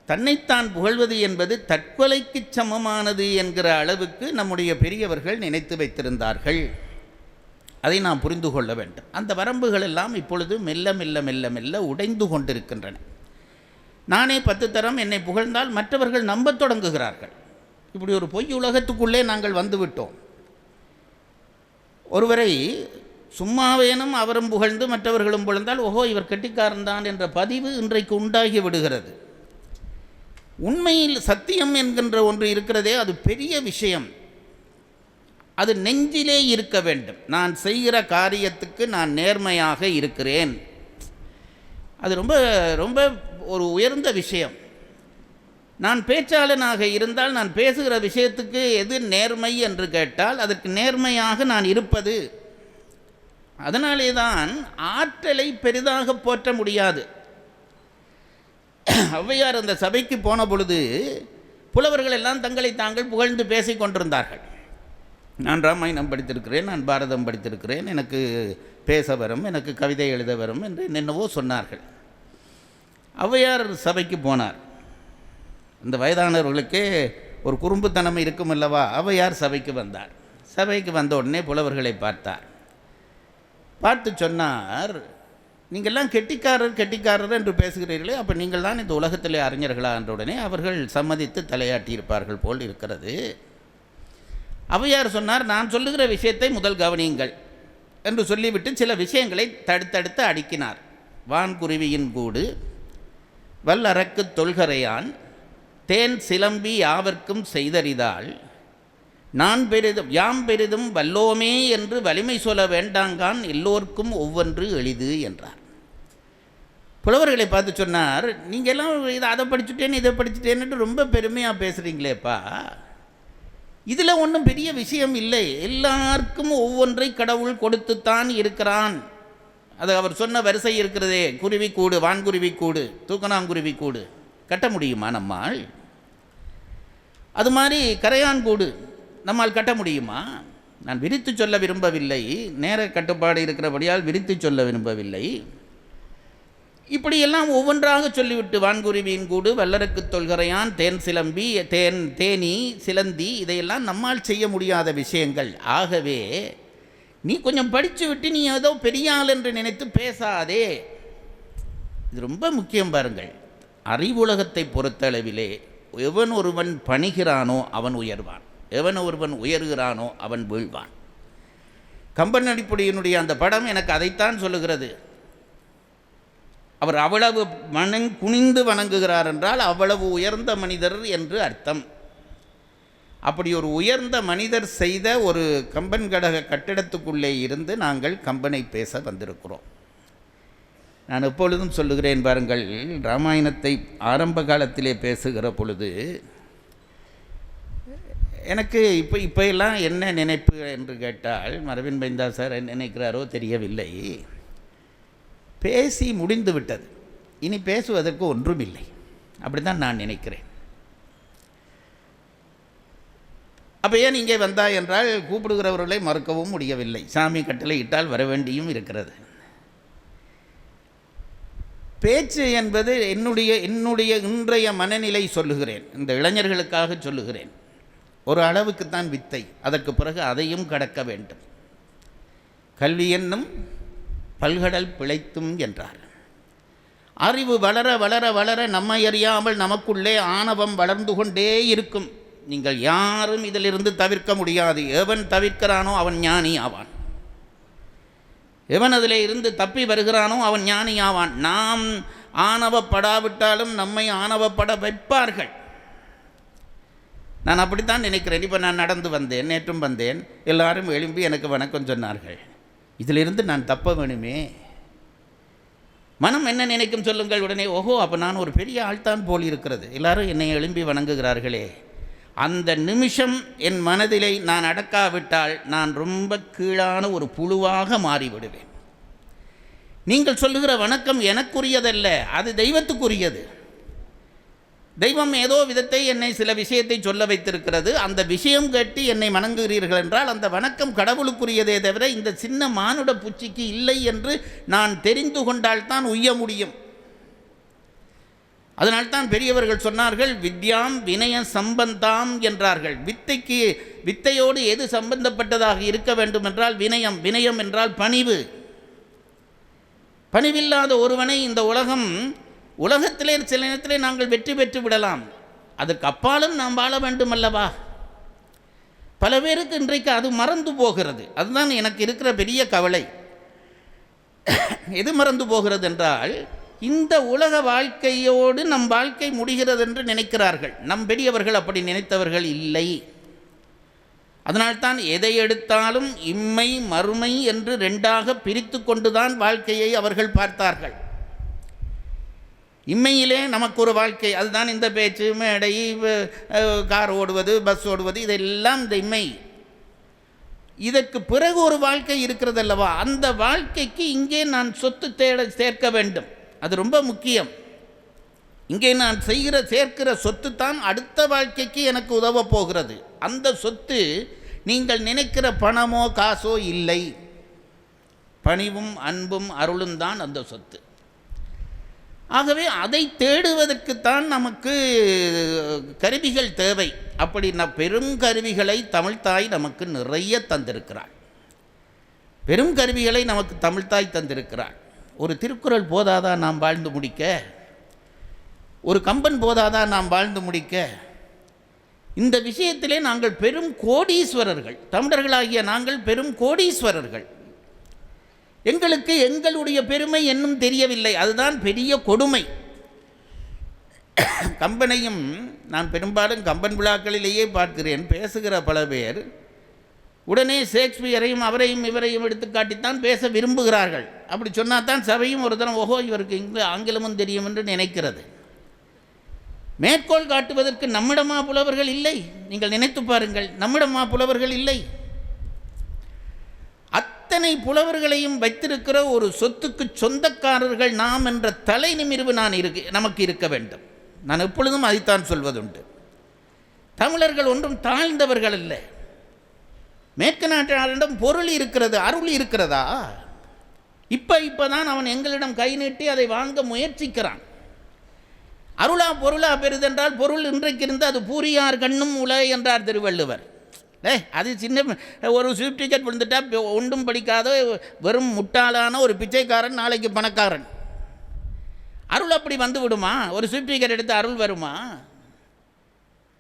தன்னைத்தான் புகழ்வது என்பது தற்கொலைக்கு சமமானது என்கிற அளவுக்கு நம்முடைய பெரியவர்கள் நினைத்து வைத்திருந்தார்கள். அதை நாம் புரிந்து கொள்ள வேண்டும். அந்த வரம்புகள் எல்லாம் இப்பொழுது மெல்ல மெல்ல மெல்ல மெல்ல உடைந்து கொண்டிருக்கின்றன. நானே 10 தரம் என்னை புகழ்ந்தால் மற்றவர்கள் நம்பத் தொடங்குகிறார்கள். இப்படி ஒரு பொய் உலகத்துக்குள்ளே நாங்கள் வந்துவிட்டோம். ஒருவரை சும்மாவேனும் அவரும் புகழ்ந்து மற்றவர்களும் புகழ்ந்தால், ஓஹோ இவர் கெட்டிக்காரன்தான் என்ற பதிவு இன்றைக்கு உண்டாகி விடுகிறது. உண்மையில் சத்தியம் என்கின்ற ஒன்று இருக்கிறதே, அது பெரிய விஷயம். அது நெஞ்சிலே இருக்க வேண்டும். நான் செய்கிற காரியத்துக்கு நான் நேர்மையாக இருக்கிறேன். அது ரொம்ப ரொம்ப ஒரு உயர்ந்த விஷயம். நான் பேச்சாளனாக இருந்தால் நான் பேசுகிற விஷயத்துக்கு எது நேர்மை என்று கேட்டால் அதற்கு நேர்மையாக நான் இருப்பது. அதனாலே தான் ஆற்றலை பெரிதாக போற்ற முடியாது. ஔவையார் அந்த சபைக்கு போன பொழுது புலவர்கள் எல்லாம் தங்களை தாங்கள் புகழ்ந்து பேசி கொண்டிருந்தார்கள். நான் ராமாயணம் படித்திருக்கிறேன், நான் பாரதம் படித்திருக்கிறேன், எனக்கு பேச வரும், எனக்கு கவிதை எழுத வரும் என்று என்னென்னவோ சொன்னார்கள். ஔவையார் சபைக்கு போனார். இந்த வயதானவர்களுக்கே ஒரு குறும்புத்தனம் இருக்கும் அல்லவா. ஔவையார் சபைக்கு வந்தார். சபைக்கு வந்த உடனே புலவர்களை பார்த்தார். பார்த்து சொன்னார், நீங்கள்லாம் கெட்டிக்காரர் என்று பேசுகிறீர்களே, அப்போ நீங்கள் தான் இந்த உலகத்திலே அறிஞர்களா என்ற உடனே அவர்கள் சம்மதித்து தலையாட்டியிருப்பார்கள் போல் இருக்கிறது. ஔவையார் சொன்னார், நான் சொல்லுகிற விஷயத்தை முதல் கவனியுங்கள் என்று சொல்லிவிட்டு சில விஷயங்களை தடுத்தடுத்து அடுக்கினார். வான்குருவியின் கூடு, வல்லறக்கு தொல்கரையான், தேன் சிலம்பி யாவர்க்கும் செய்தறிதாள், நான் பெரிதும் யாம் பெரிதும் வல்லோமே என்று வலிமை சொல்ல வேண்டாங்கான், எல்லோருக்கும் ஒவ்வொன்று எளிது என்றார். புலவர்களை பார்த்து சொன்னார், நீங்கள் எல்லாம் இதை அதை படிச்சுட்டேன்னு இதை படிச்சுட்டேன்னுட்டு ரொம்ப பெருமையாக பேசுகிறீங்களேப்பா, இதில் ஒன்றும் பெரிய விஷயம் இல்லை. எல்லாருக்கும் ஒவ்வொன்றை கடவுள் கொடுத்துத்தான் இருக்கிறான். அது அவர் சொன்ன வரிசை இருக்கிறதே, குருவிக்கூடு, வான்குருவிக்கூடு, தூக்கணாங்குருவிக்கூடு கட்ட முடியுமா நம்மால்? அது மாதிரி கரையான் கூடு நம்மால் கட்ட முடியுமா? நான் விரித்து சொல்ல விரும்பவில்லை, நேர கட்டுப்பாடு இருக்கிறபடியால் விரித்து சொல்ல விரும்பவில்லை. இப்படியெல்லாம் ஒவ்வொன்றாக சொல்லிவிட்டு வான்குருவியின் கூடு, வல்லருக்கு தொல்கரையான், தேன் சிலம்பி, தேனி, சிலந்தி, இதையெல்லாம் நம்மால் செய்ய முடியாத விஷயங்கள். ஆகவே நீ கொஞ்சம் படித்து விட்டு நீ ஏதோ பெரிய ஆள் என்று நினைத்து பேசாதே. இது ரொம்ப முக்கியம் பாருங்கள். அறிவுலகத்தை பொறுத்தளவிலே எவன் ஒருவன் பணிகிறானோ அவன் உயர்வான், எவன் ஒருவன் உயர்கிறானோ அவன் வீழ்வான். கம்பன் அடிப்படையினுடைய அந்த படம் எனக்கு அதைத்தான் சொல்லுகிறது. அவர் அவ்வளவு குனிந்து வணங்குகிறார் என்றால் அவ்வளவு உயர்ந்த மனிதர் என்று அர்த்தம். அப்படி ஒரு உயர்ந்த மனிதர் செய்த ஒரு கம்பன் கடக கட்டிடத்துக்குள்ளே இருந்து நாங்கள் கம்பனை பேச வந்திருக்கிறோம். நான் எப்பொழுதும் சொல்லுகிறேன் பாருங்கள், ராமாயணத்தை ஆரம்ப காலத்திலே பேசுகிற பொழுது எனக்கு இப்போ எல்லாம் என்ன நினைப்பு என்று கேட்டால், மரவின் பைந்தா சார் என்ன நினைக்கிறாரோ தெரியவில்லை, பேசி முடிந்து விட்டது, இனி பேசுவதற்கு ஒன்றும் இல்லை, அப்படி தான் நான் நினைக்கிறேன். அப்போ ஏன் இங்கே வந்தா என்றால் கூப்பிடுகிறவர்களை மறுக்கவும் முடியவில்லை, சாமி கட்டளை இட்டால் வர வேண்டியும் இருக்கிறது. பேச்சு என்பது என்னுடைய இன்றைய மனநிலை சொல்லுகிறேன், இந்த இளைஞர்களுக்காக சொல்லுகிறேன். ஒரு அளவுக்குத்தான் வித்தை, அதற்கு பிறகு அதையும் கடக்க வேண்டும். கல்வி என்னும் பல்கடல் பிழைத்தும் என்றார். அறிவு வளர வளர வளர நம்மை அறியாமல் நமக்குள்ளே ஆணவம் வளர்ந்து கொண்டே இருக்கும். நீங்கள் யாரும் இதிலிருந்து தவிர்க்க முடியாது. எவன் தவிர்க்கிறானோ அவன் ஞானி ஆவான், எவன் அதில் இருந்து தப்பி வருகிறானோ அவன் ஞானி ஆவான். நாம் ஆணவப்படாவிட்டாலும் நம்மை ஆணவப்பட வைப்பார்கள். நான் அப்படித்தான் நினைக்கிறேன். இப்போ நான் நடந்து வந்தேன், நேற்றும் வந்தேன், எல்லாரும் எழும்பி எனக்கு வணக்கம் சொன்னார்கள். இதிலிருந்து நான் தப்ப வேணுமே. மனம் என்ன நினைக்கும் சொல்லுங்கள். உடனே ஓஹோ, அப்போ நான் ஒரு பெரிய ஆள்தான் போல் இருக்கிறது, எல்லாரும் என்னை எழும்பி வணங்குகிறார்களே. அந்த நிமிஷம் என் மனதிலே நான் அடக்காவிட்டால் நான் ரொம்ப கீழான ஒரு புழுவாக மாறிவிடுவேன். நீங்கள் சொல்லுகிற வணக்கம் எனக்குரியதல்ல, அது தெய்வத்துக்குரியது. தெய்வம் ஏதோ விதத்தை என்னை சில விஷயத்தை சொல்ல வைத்திருக்கிறது. அந்த விஷயம் கேட்டு என்னை வணங்குகிறீர்கள் என்றால் அந்த வணக்கம் கடவுளுக்குரியதே தவிர இந்த சின்ன மானுட பூச்சிக்கு இல்லை என்று நான் தெரிந்து கொண்டால்தான் உய்ய முடியும். அதனால்தான் பெரியவர்கள் சொன்னார்கள், வித்யாம் வினய சம்பந்தாம் என்றார்கள். வித்தையோடு எது சம்பந்தப்பட்டதாக இருக்க வேண்டும் என்றால் வினயம். வினயம் என்றால் பணிவு. பணிவில்லாத ஒருவனை இந்த உலகத்திலே சில நேரத்திலே நாங்கள் வெற்றி பெற்று விடலாம், அதற்கு அப்பாலும் நாம் வாழ வேண்டும் அல்லவா? பல பேருக்கு இன்றைக்கு அது மறந்து போகிறது. அதுதான் எனக்கு இருக்கிற பெரிய கவலை. எது மறந்து போகிறது என்றால், இந்த உலக வாழ்க்கையோடு நம் வாழ்க்கை முடிகிறது என்று நினைக்கிறார்கள். நம் பெரியவர்கள் அப்படி நினைத்தவர்கள் இல்லை. அதனால்தான் எதை எடுத்தாலும் இம்மை மறுமை என்று ரெண்டாக பிரித்து கொண்டுதான் வாழ்க்கையை அவர்கள் பார்த்தார்கள். இம்மையிலே நமக்கு ஒரு வாழ்க்கை, அதுதான் இந்த பேச்சு, மேடை, கார் ஓடுவது, பஸ் ஓடுவது, இதெல்லாம் இந்த இம்மை. இதற்கு பிறகு ஒரு வாழ்க்கை இருக்கிறது அல்லவா? அந்த வாழ்க்கைக்கு இங்கே நான் சொத்து சேர்க்க வேண்டும். அது ரொம்ப முக்கியம். இங்கே நான் சேர்க்கிற சொத்து தான் அடுத்த வாழ்க்கைக்கு எனக்கு உதவ போகிறது. அந்த சொத்து நீங்கள் நினைக்கிற பணமோ காசோ இல்லை, பணிவும் அன்பும் அருளும் தான் அந்த சொத்து. ஆகவே அதை தேடுவதற்குத்தான் நமக்கு கருவிகள் தேவை. அப்படி பெரும் கருவிகளை தமிழ்த்தாய் நமக்கு நிறைய தந்திருக்கிறாள். பெரும் கருவிகளை நமக்கு தமிழ்த்தாய் தந்திருக்கிறாள். ஒரு திருக்குறள் போதாதா நாம் வாழ்ந்து முடிக்க? ஒரு கம்பன் போதாதா நாம் வாழ்ந்து முடிக்க? இந்த விஷயத்திலே நாங்கள் பெரும் கோடீஸ்வரர்கள், தமிழர்களாகிய நாங்கள் பெரும் கோடீஸ்வரர்கள். எங்களுக்கு எங்களுடைய பெருமை என்னும் தெரியவில்லை. அதுதான் பெரிய கொடுமை. கம்பனையும் நான் பெரும்பாலும் கம்பன் விழாக்களிலேயே பார்க்கிறேன். பேசுகிற பல பேர் உடனே ஷேக்ஸ்பியரையும் அவரையும் இவரையும் எடுத்துக்காட்டித்தான் பேச விரும்புகிறார்கள். அப்படி சொன்னால் தான் சபையும் ஒரு தரம் ஓஹோ இவருக்கு ஆங்கிலமும் தெரியும் என்று நினைக்கிறது. மேற்கோள் காட்டுவதற்கு நம்மிடமா புலவர்கள் இல்லை? நீங்கள் நினைத்து பாருங்கள், நம்மிடமா புலவர்கள் இல்லை? அத்தனை புலவர்களையும் வைத்திருக்கிற ஒரு சொத்துக்கு சொந்தக்காரர்கள் நாம் என்ற தலை நிமிர்வு நமக்கு இருக்க வேண்டும். நான் எப்பொழுதும் அதைத்தான் சொல்வதுண்டு. தமிழர்கள் ஒன்றும் தாழ்ந்தவர்கள் அல்ல. மேற்கு நாட்டாரிடம் பொருள் இருக்கிறது, அருள் இருக்கிறதா? இப்பதான் அவன் எங்களிடம் கை நீட்டி அதை வாங்க முயற்சிக்கிறான். அருளா பொருளா பெரிதென்றால் பொருள் இன்றைக்கு இருந்து அது பூரியார் கண்ணும் உல என்றார் திருவள்ளுவர். அது சின்ன ஒரு ஸ்விஃப்ட் டிக்கெட் விழுந்துட்டா ஒன்றும் படிக்காத வெறும் முட்டாளான ஒரு பிச்சைக்காரன் நாளைக்கு பணக்காரன். அருள் அப்படி வந்து விடுமா? ஒரு ஸ்விஃப்ட் டிக்கெட் எடுத்து அருள் வருமா?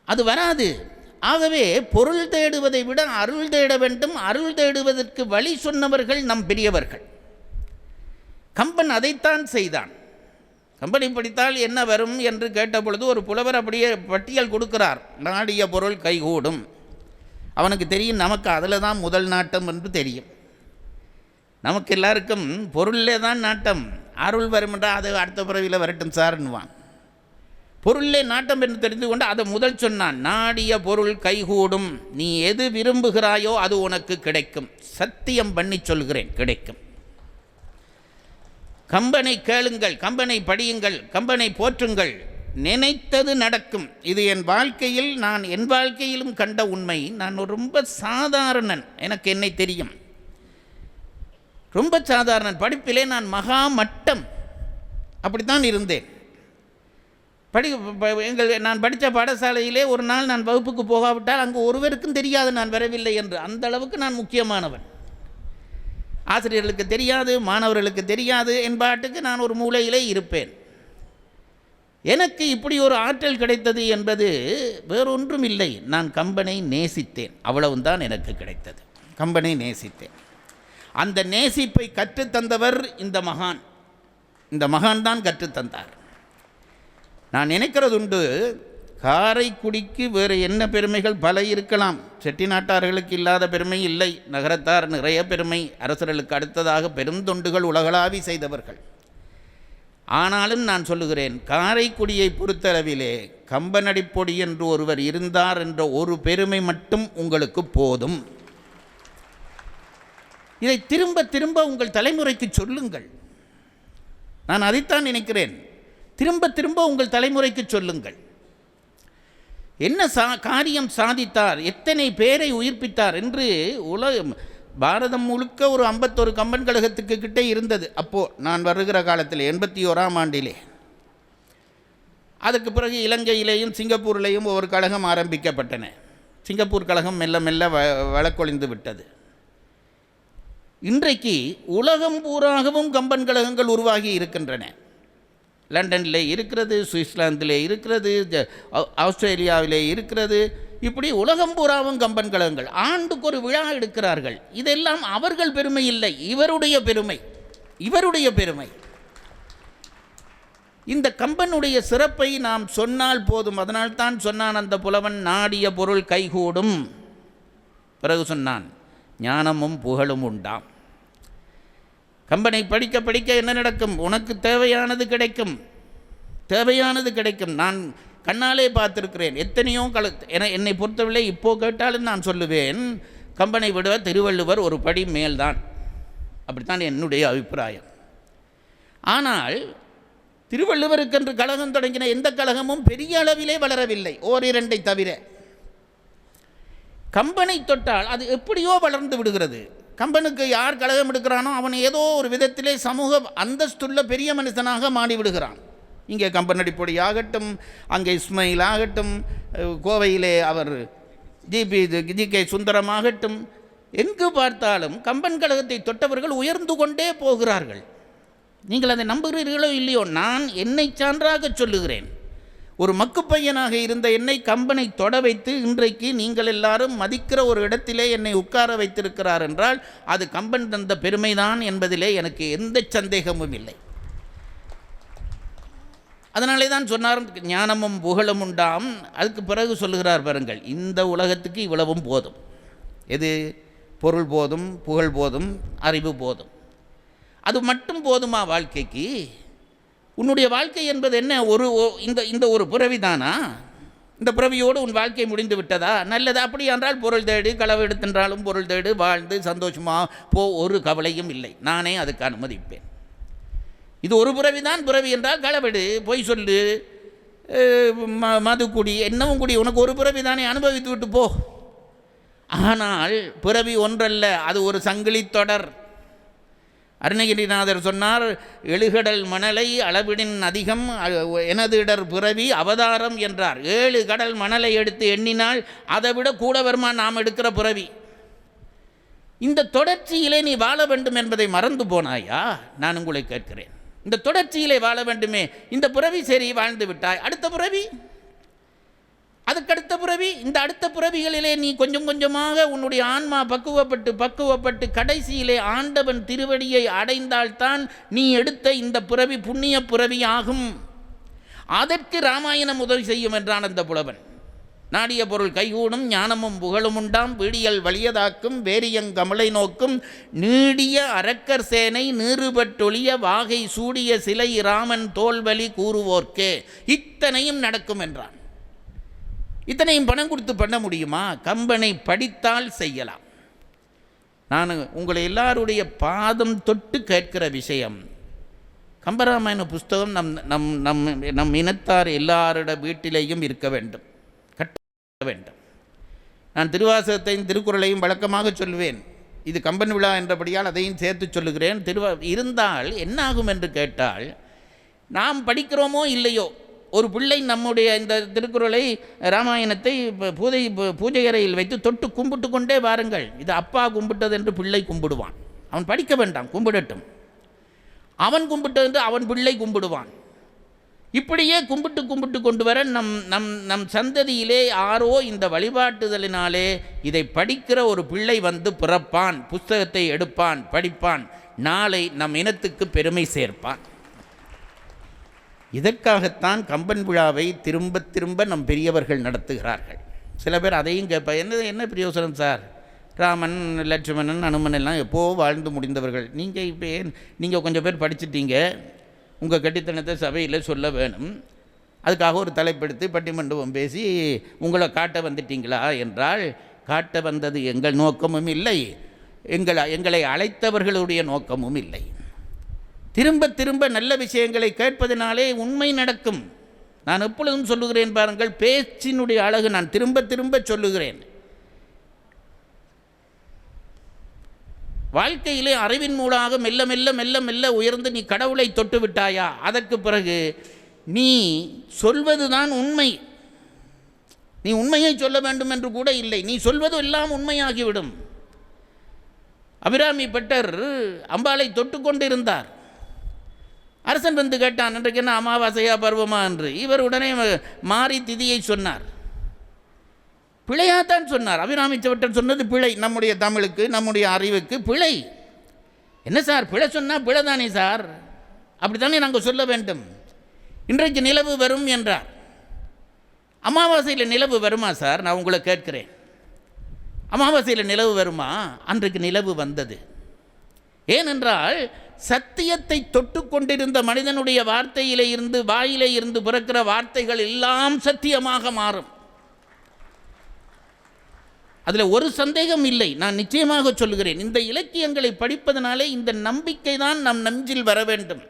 அது வராது. ஆகவே பொருள் தேடுவதை விட அருள் தேட வேண்டும். அருள் தேடுவதற்கு வழி சொன்னவர்கள் நம் பெரியவர்கள். கம்பன் அதைத்தான் செய்தான். கம்பனை படித்தால் என்ன வரும் என்று கேட்டபொழுது ஒரு புலவர் அப்படியே பட்டியல் கொடுக்கிறார். நாடிய பொருள் கைகூடும். அவனுக்கு தெரியும் நமக்கு அதில் தான் முதல் நாட்டம் என்று தெரியும். நமக்கு எல்லாருக்கும் பொருளிலே தான் நாட்டம். அருள் வரும் என்றால் அது அடுத்த பிறவியில் வரட்டும் சார்ன்னுவான். பொருளிலே நாட்டம் என்று தெரிந்து கொண்டு அதை முதல் சொன்னான். நாடிய பொருள் கைகூடும். நீ எது விரும்புகிறாயோ அது உனக்கு கிடைக்கும். சத்தியம் பண்ணி சொல்கிறேன், கிடைக்கும். கம்பனை கேளுங்கள், கம்பனை படியுங்கள், கம்பனை போற்றுங்கள், நினைத்தது நடக்கும். இது என் வாழ்க்கையில் என் வாழ்க்கையிலும் கண்ட உண்மை. நான் ரொம்ப சாதாரணன், எனக்கு என்னை தெரியும், ரொம்ப சாதாரணன். படிப்பிலே நான் மகா மட்டம், அப்படித்தான் இருந்தேன். நான் படித்த பாடசாலையிலே ஒரு நாள் நான் வகுப்புக்கு போகாவிட்டால் அங்கு ஒருவருக்கும் தெரியாது நான் வரவில்லை என்று. அந்த அளவுக்கு நான் முக்கியமானவன். ஆசிரியர்களுக்கு தெரியாது, மாணவர்களுக்கு தெரியாது, என்பாட்டுக்கு நான் ஒரு மூலையிலே இருப்பேன். எனக்கு இப்படி ஒரு ஆற்றல் கிடைத்தது என்பது வேறொன்றும் இல்லை. நான் கம்பனை நேசித்தேன், அவ்வளவுதான் எனக்கு கிடைத்தது. கம்பனை நேசித்தேன். அந்த நேசிப்பை கற்றுத்தந்தவர் இந்த மகான் தான் கற்றுத்தந்தார். நான் நினைக்கிறதுண்டு, காரைக்குடிக்கு வேறு என்ன பெருமைகள் பல இருக்கலாம். செட்டிநாட்டார்களுக்கு இல்லாத பெருமை இல்லை. நகரத்தார் நிறைய பெருமை, அரசர்களுக்கு அடுத்ததாக பெருந்தொண்டுகள் உலகளாவி செய்தவர்கள். ஆனாலும் நான் சொல்லுகிறேன், காரைக்குடியை பொறுத்தளவிலே கம்பனடிப்பொடி என்று ஒருவர் இருந்தார் என்ற ஒரு பெருமை மட்டும் உங்களுக்கு போதும். இதை திரும்ப திரும்ப உங்கள் தலைமுறைக்கு சொல்லுங்கள். நான் அதைத்தான் நினைக்கிறேன். திரும்ப திரும்ப உங்கள் தலைமுறைக்கு சொல்லுங்கள். என்ன காரியம் சாதித்தார், எத்தனை பேரை உயிர்ப்பித்தார் என்று பாரதம் முழுக்க ஒரு 51 கம்பன் கழகத்துக்கு கிட்டே இருந்தது. அப்போது நான் வருகிற காலத்தில் 81ஆம் ஆண்டிலே. அதுக்கு பிறகு இலங்கையிலேயும் சிங்கப்பூர்லேயும் ஒரு கழகம் ஆரம்பிக்கப்பட்டன. சிங்கப்பூர் கழகம் மெல்ல மெல்ல வழக்கொழிந்து விட்டது. இன்றைக்கு உலகம் பூராகவும் கம்பன் கழகங்கள் உருவாகி இருக்கின்றன. லண்டனில் இருக்கிறது, சுவிட்சர்லாந்திலே இருக்கிறது, ஆஸ்திரேலியாவிலே இருக்கிறது. இப்படி உலகம் பூராவும் கம்பன் கழகங்கள் ஆண்டுக்கு ஒரு விழா எடுக்கிறார்கள். இதெல்லாம் அவர்கள் பெருமை இல்லை, இவருடைய பெருமை, இவருடைய பெருமை. இந்த கம்பனுடைய சிறப்பை நாம் சொன்னால் போதும். அதனால்தான் சொன்னான் அந்த புலவன், நாடிய பொருள் கைகூடும். பிறகு சொன்னான், ஞானமும் புகழும் உண்டாம். கம்பனை படிக்க படிக்க என்ன நடக்கும்? உனக்கு தேவையானது கிடைக்கும், தேவையானது கிடைக்கும். நான் கண்ணாலே பார்த்துருக்கிறேன். எத்தனையோ என்னை பொறுத்தவரை இப்போ கேட்டாலும் நான் சொல்லுவேன், கம்பனை விட திருவள்ளுவர் ஒரு படி மேல்தான். அப்படித்தான் என்னுடைய அபிப்பிராயம். ஆனால் திருவள்ளுவருக்கென்று கழகம் தொடங்கின எந்த கழகமும் பெரிய அளவிலே வளரவில்லை, ஓரிரண்டை தவிர. கம்பனை தொட்டால் அது எப்படியோ வளர்ந்து விடுகிறது. கம்பனுக்கு யார் கழகம் எடுக்கிறானோ அவன் ஏதோ ஒரு விதத்திலே சமூக அந்தஸ்துள்ள பெரிய மனுஷனாக மாறிவிடுகிறான். இங்கே கம்பனடிப்பொடி ஆகட்டும், அங்கே இஸ்மாயில் ஆகட்டும், கோவையிலே அவர் ஜி.கே. சுந்தரமாகட்டும், எங்கு பார்த்தாலும் கம்பன் கழகத்தை தொட்டவர்கள் உயர்ந்து கொண்டே போகிறார்கள். நீங்கள் அதை நம்புகிறீர்களோ இல்லையோ, நான் என்னை சான்றாக சொல்லுகிறேன். ஒரு மக்குப்பையனாக இருந்த என்னை கம்பனை தொட வைத்து இன்றைக்கு நீங்கள் எல்லாரும் மதிக்கிற ஒரு இடத்திலே என்னை உட்கார வைத்திருக்கிறார் என்றால் அது கம்பன் தந்த பெருமைதான் என்பதிலே எனக்கு எந்த சந்தேகமும் இல்லை. அதனாலே தான் சொன்னார், ஞானமும் புகழும் உண்டாம். அதுக்கு பிறகு சொல்லுகிறார் பாருங்கள், இந்த உலகத்துக்கு இவ்வளவும் போதும். எது? பொருள் போதும், புகழ் போதும், அறிவு போதும். அது மட்டும் போதுமா வாழ்க்கைக்கு? உன்னுடைய வாழ்க்கை என்பது என்ன? இந்த ஒரு பிறவி தானா? இந்த பிறவியோடு உன் வாழ்க்கை முடிந்து விட்டதா? நல்லது. அப்படி என்றால் பொருள் தேடு, களவு எடுத்தென்றாலும் பொருள் தேடு, வாழ்ந்து சந்தோஷமாக போ, ஒரு கவலையும் இல்லை. நானே அதுக்கு அனுமதிப்பேன். இது ஒரு பிறவி தான். பிறவி என்றால் களவெடு, பொய் சொல்லு, மது குடி, என்னவும் குடி, உனக்கு ஒரு பிறவி தானே, அனுபவித்து விட்டு போ. ஆனால் பிறவி ஒன்றல்ல, அது ஒரு சங்கிலி தொடர். அருணகிரிநாதர் சொன்னார், எழுகடல் மணலை அளவிடின் அதிகம் எனது இடர் பிறவி அவதாரம் என்றார். 7 கடல் மணலை எடுத்து எண்ணினால் அதை விட கூட வருமா நாம் எடுக்கிற பிறவி. இந்த தொடர்ச்சியிலே நீ வாழ வேண்டும் என்பதை மறந்து போனாயா? நான் உங்களை கேட்கிறேன். இந்த தொடர்ச்சியிலே வாழ வேண்டுமே. இந்த பிறவி சரி, வாழ்ந்து விட்டாய். அடுத்த பிறவி, அதுக்கடுத்த பிறவி, இந்த அடுத்த பிறவிகளிலே நீ கொஞ்சம் கொஞ்சமாக உன்னுடைய ஆன்மா பக்குவப்பட்டு கடைசியிலே ஆண்டவன் திருவடியை அடைந்தால்தான் நீ எடுத்த இந்த பிறவி புண்ணிய பிறவி ஆகும். அதற்கு இராமாயணம் உதவி செய்யும் என்றான் அந்த புலவன். நாடிய பொருள் கைகூடும், ஞானமும் புகழும் உண்டாம், வீடியல் வலியதாக்கும், வேரியங்கமலை நோக்கும், நீடிய அரக்கர் சேனை நீறுபட்டொழிய வாகை சூடிய சிலை ராமன் தோல்வலி கூறுவோர்க்கே. இத்தனையும் நடக்கும் என்றான். இத்தனையும் பணம் கொடுத்து பண்ண முடியுமா? கம்பனை படித்தால் செய்யலாம். நான் உங்களை எல்லாருடைய பாதம் தொட்டு கேட்கிற விஷயம், கம்பராமாயண புஸ்தகம் நம் இனத்தார் எல்லாரோட வீட்டிலேயும் இருக்க வேண்டும், கட்ட வேண்டும். நான் திருவாசகத்தையும் திருக்குறளையும் வழக்கமாக சொல்வேன். இது கம்பன் விழா என்றபடியால் அதையும் சேர்த்து சொல்லுகிறேன். இருந்தால் என்ன ஆகும் என்று கேட்டால், நாம் படிக்கிறோமோ இல்லையோ, ஒரு பிள்ளை நம்முடைய இந்த திருக்குறளை ராமாயணத்தை பூஜை அறையில் வைத்து தொட்டு கும்பிட்டு கொண்டே வாருங்கள். இது அப்பா கும்பிட்டது என்று பிள்ளை கும்பிடுவான். அவன் படிக்க வேண்டாம், கும்பிடட்டும். அவன் கும்பிட்டது என்று அவன் பிள்ளை கும்பிடுவான். இப்படியே கும்பிட்டு கொண்டு வர நம் சந்ததியிலே யாரோ இந்த வழிபாட்டுதலினாலே இதை படிக்கிற ஒரு பிள்ளை வந்து பிறப்பான், புஸ்தகத்தை எடுப்பான், படிப்பான், நாளை நம் இனத்துக்கு பெருமை சேர்ப்பான். இதற்காகத்தான் கம்பன் விழாவை திரும்ப நம் பெரியவர்கள் நடத்துகிறார்கள். சில பேர் அதையும் கேட்பா, என்ன பிரயோசனம் சார்? ராமன், லட்சுமணன், அனுமன் எல்லாம் எப்போ வாழ்ந்து முடிந்தவர்கள். நீங்கள் கொஞ்சம் பேர் படிச்சுட்டீங்க, உங்கள் கட்டித்தனத்தை சபையில் சொல்ல வேணும், அதுக்காக ஒரு தலைப்பெடுத்து பட்டிமண்டபம் பேசி உங்களை காட்ட வந்துட்டீங்களா என்றால், காட்ட வந்தது எங்கள் நோக்கமும் இல்லை, எங்களை அழைத்தவர்களுடைய நோக்கமும் இல்லை. திரும்ப நல்ல விஷயங்களை கேட்பதனாலே உண்மை நடக்கும். நான் எப்பொழுதும் சொல்லுகிறேன் பாருங்கள், பேச்சினுடைய அழகு. நான் திரும்ப சொல்லுகிறேன். வாழ்க்கையிலே அறிவின் மூலமாக மெல்ல உயர்ந்து நீ கடவுளை தொட்டு விட்டாயா, அதற்கு பிறகு நீ சொல்வதுதான் உண்மை. நீ உண்மையை சொல்ல வேண்டும் என்று கூட இல்லை, நீ சொல்வது எல்லாம் உண்மையாகிவிடும். அபிராமி பட்டர் அம்பாளை தொட்டு கொண்டு இருந்தார். அரசன் வந்து கேட்டான், இன்றைக்கு என்ன அமாவாசையா பருவமா என்று. இவர் உடனே மாறி திதியை சொன்னார். பிழையாத்தான் சொன்னார். அபிராமி பட்டர் சொன்னது பிழை. நம்முடைய தமிழுக்கு, நம்முடைய அறிவுக்கு பிழை. என்ன சார் பிழை சொன்னால் பிழை தானே சார், அப்படித்தானே நாங்கள் சொல்ல வேண்டும். இன்றைக்கு நிலவு வரும் என்றார். அமாவாசையில் நிலவு வருமா சார்? நான் உங்களை கேட்கிறேன், அமாவாசையில் நிலவு வருமா? அன்றைக்கு நிலவு வந்தது. ஏனென்றால் சத்தியத்தை தொட்டு கொண்டிருந்த மனிதனுடைய வார்த்தையிலே இருந்து, வாயிலே இருந்து பிறக்கிற வார்த்தைகள் எல்லாம் சத்தியமாக மாறும். அதில் ஒரு சந்தேகம் இல்லை. நான் நிச்சயமாக சொல்லுகிறேன், இந்த இலக்கியங்களை படிப்பதனாலே இந்த நம்பிக்கை தான் நம் நெஞ்சில் வர வேண்டும்.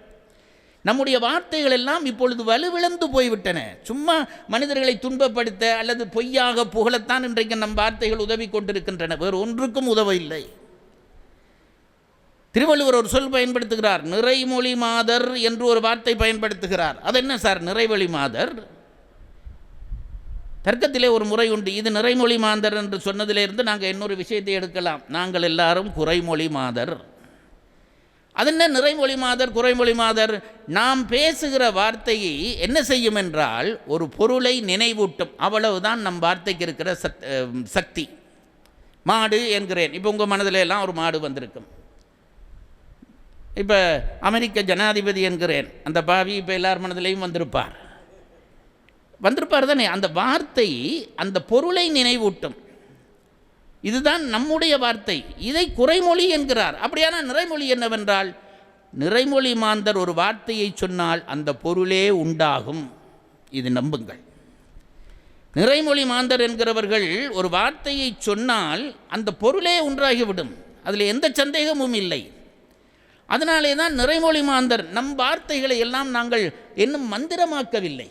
நம்முடைய வார்த்தைகள் எல்லாம் இப்பொழுது வலுவிழந்து போய்விட்டன. சும்மா மனிதர்களை துன்பப்படுத்த அல்லது பொய்யாக புகழத்தான் இன்றைக்கு நம் வார்த்தைகள் உதவி கொண்டிருக்கின்றன, வேறு ஒன்றுக்கும் உதவவில்லை. திருவள்ளுவர் ஒரு சொல் பயன்படுத்துகிறார், நிறைமொழி மாதர் என்று ஒரு வார்த்தை பயன்படுத்துகிறார். அது என்ன சார் நிறைமொழி மாதர்? தர்க்கத்திலே ஒரு முறை உண்டு. இது நிறைமொழி மாதர் என்று சொன்னதிலிருந்து நாங்கள் இன்னொரு விஷயத்தை எடுக்கலாம். நாங்கள் எல்லாரும் குறைமொழி மாதர். அது என்ன நிறைமொழி மாதர், குறைமொழி மாதர்? நாம் பேசுகிற வார்த்தையை என்ன செய்யும் என்றால் ஒரு பொருளை நினைவூட்டும். அவ்வளவுதான் நம் வார்த்தைக்கு இருக்கிற சக்தி. மாடு என்கிறேன், இப்போ உங்கள் மனதில் எல்லாம் ஒரு மாடு வந்திருக்கும். இப்போ அமெரிக்க ஜனாதிபதி என்கிறேன், அந்த பாவி இப்போ எல்லார் மனதிலையும் வந்திருப்பார் தானே. அந்த வார்த்தை அந்த பொருளை நினைவூட்டும். இதுதான் நம்முடைய வார்த்தை. இதை குறைமொழி என்கிறார். அப்படியான நிறைமொழி என்னவென்றால், நிறைமொழி மாந்தர் ஒரு வார்த்தையை சொன்னால் அந்த பொருளே உண்டாகும். இது நம்புங்கள். நிறைமொழி மாந்தர் என்கிறவர்கள் ஒரு வார்த்தையை சொன்னால் அந்த பொருளே ஒன்றாகிவிடும். அதில் எந்த சந்தேகமும் இல்லை. அதனாலே தான் நிறைமொழி மாந்தர் நம் வார்த்தைகளை எல்லாம் நாங்கள் இன்னும் மந்திரமாக்கவில்லை.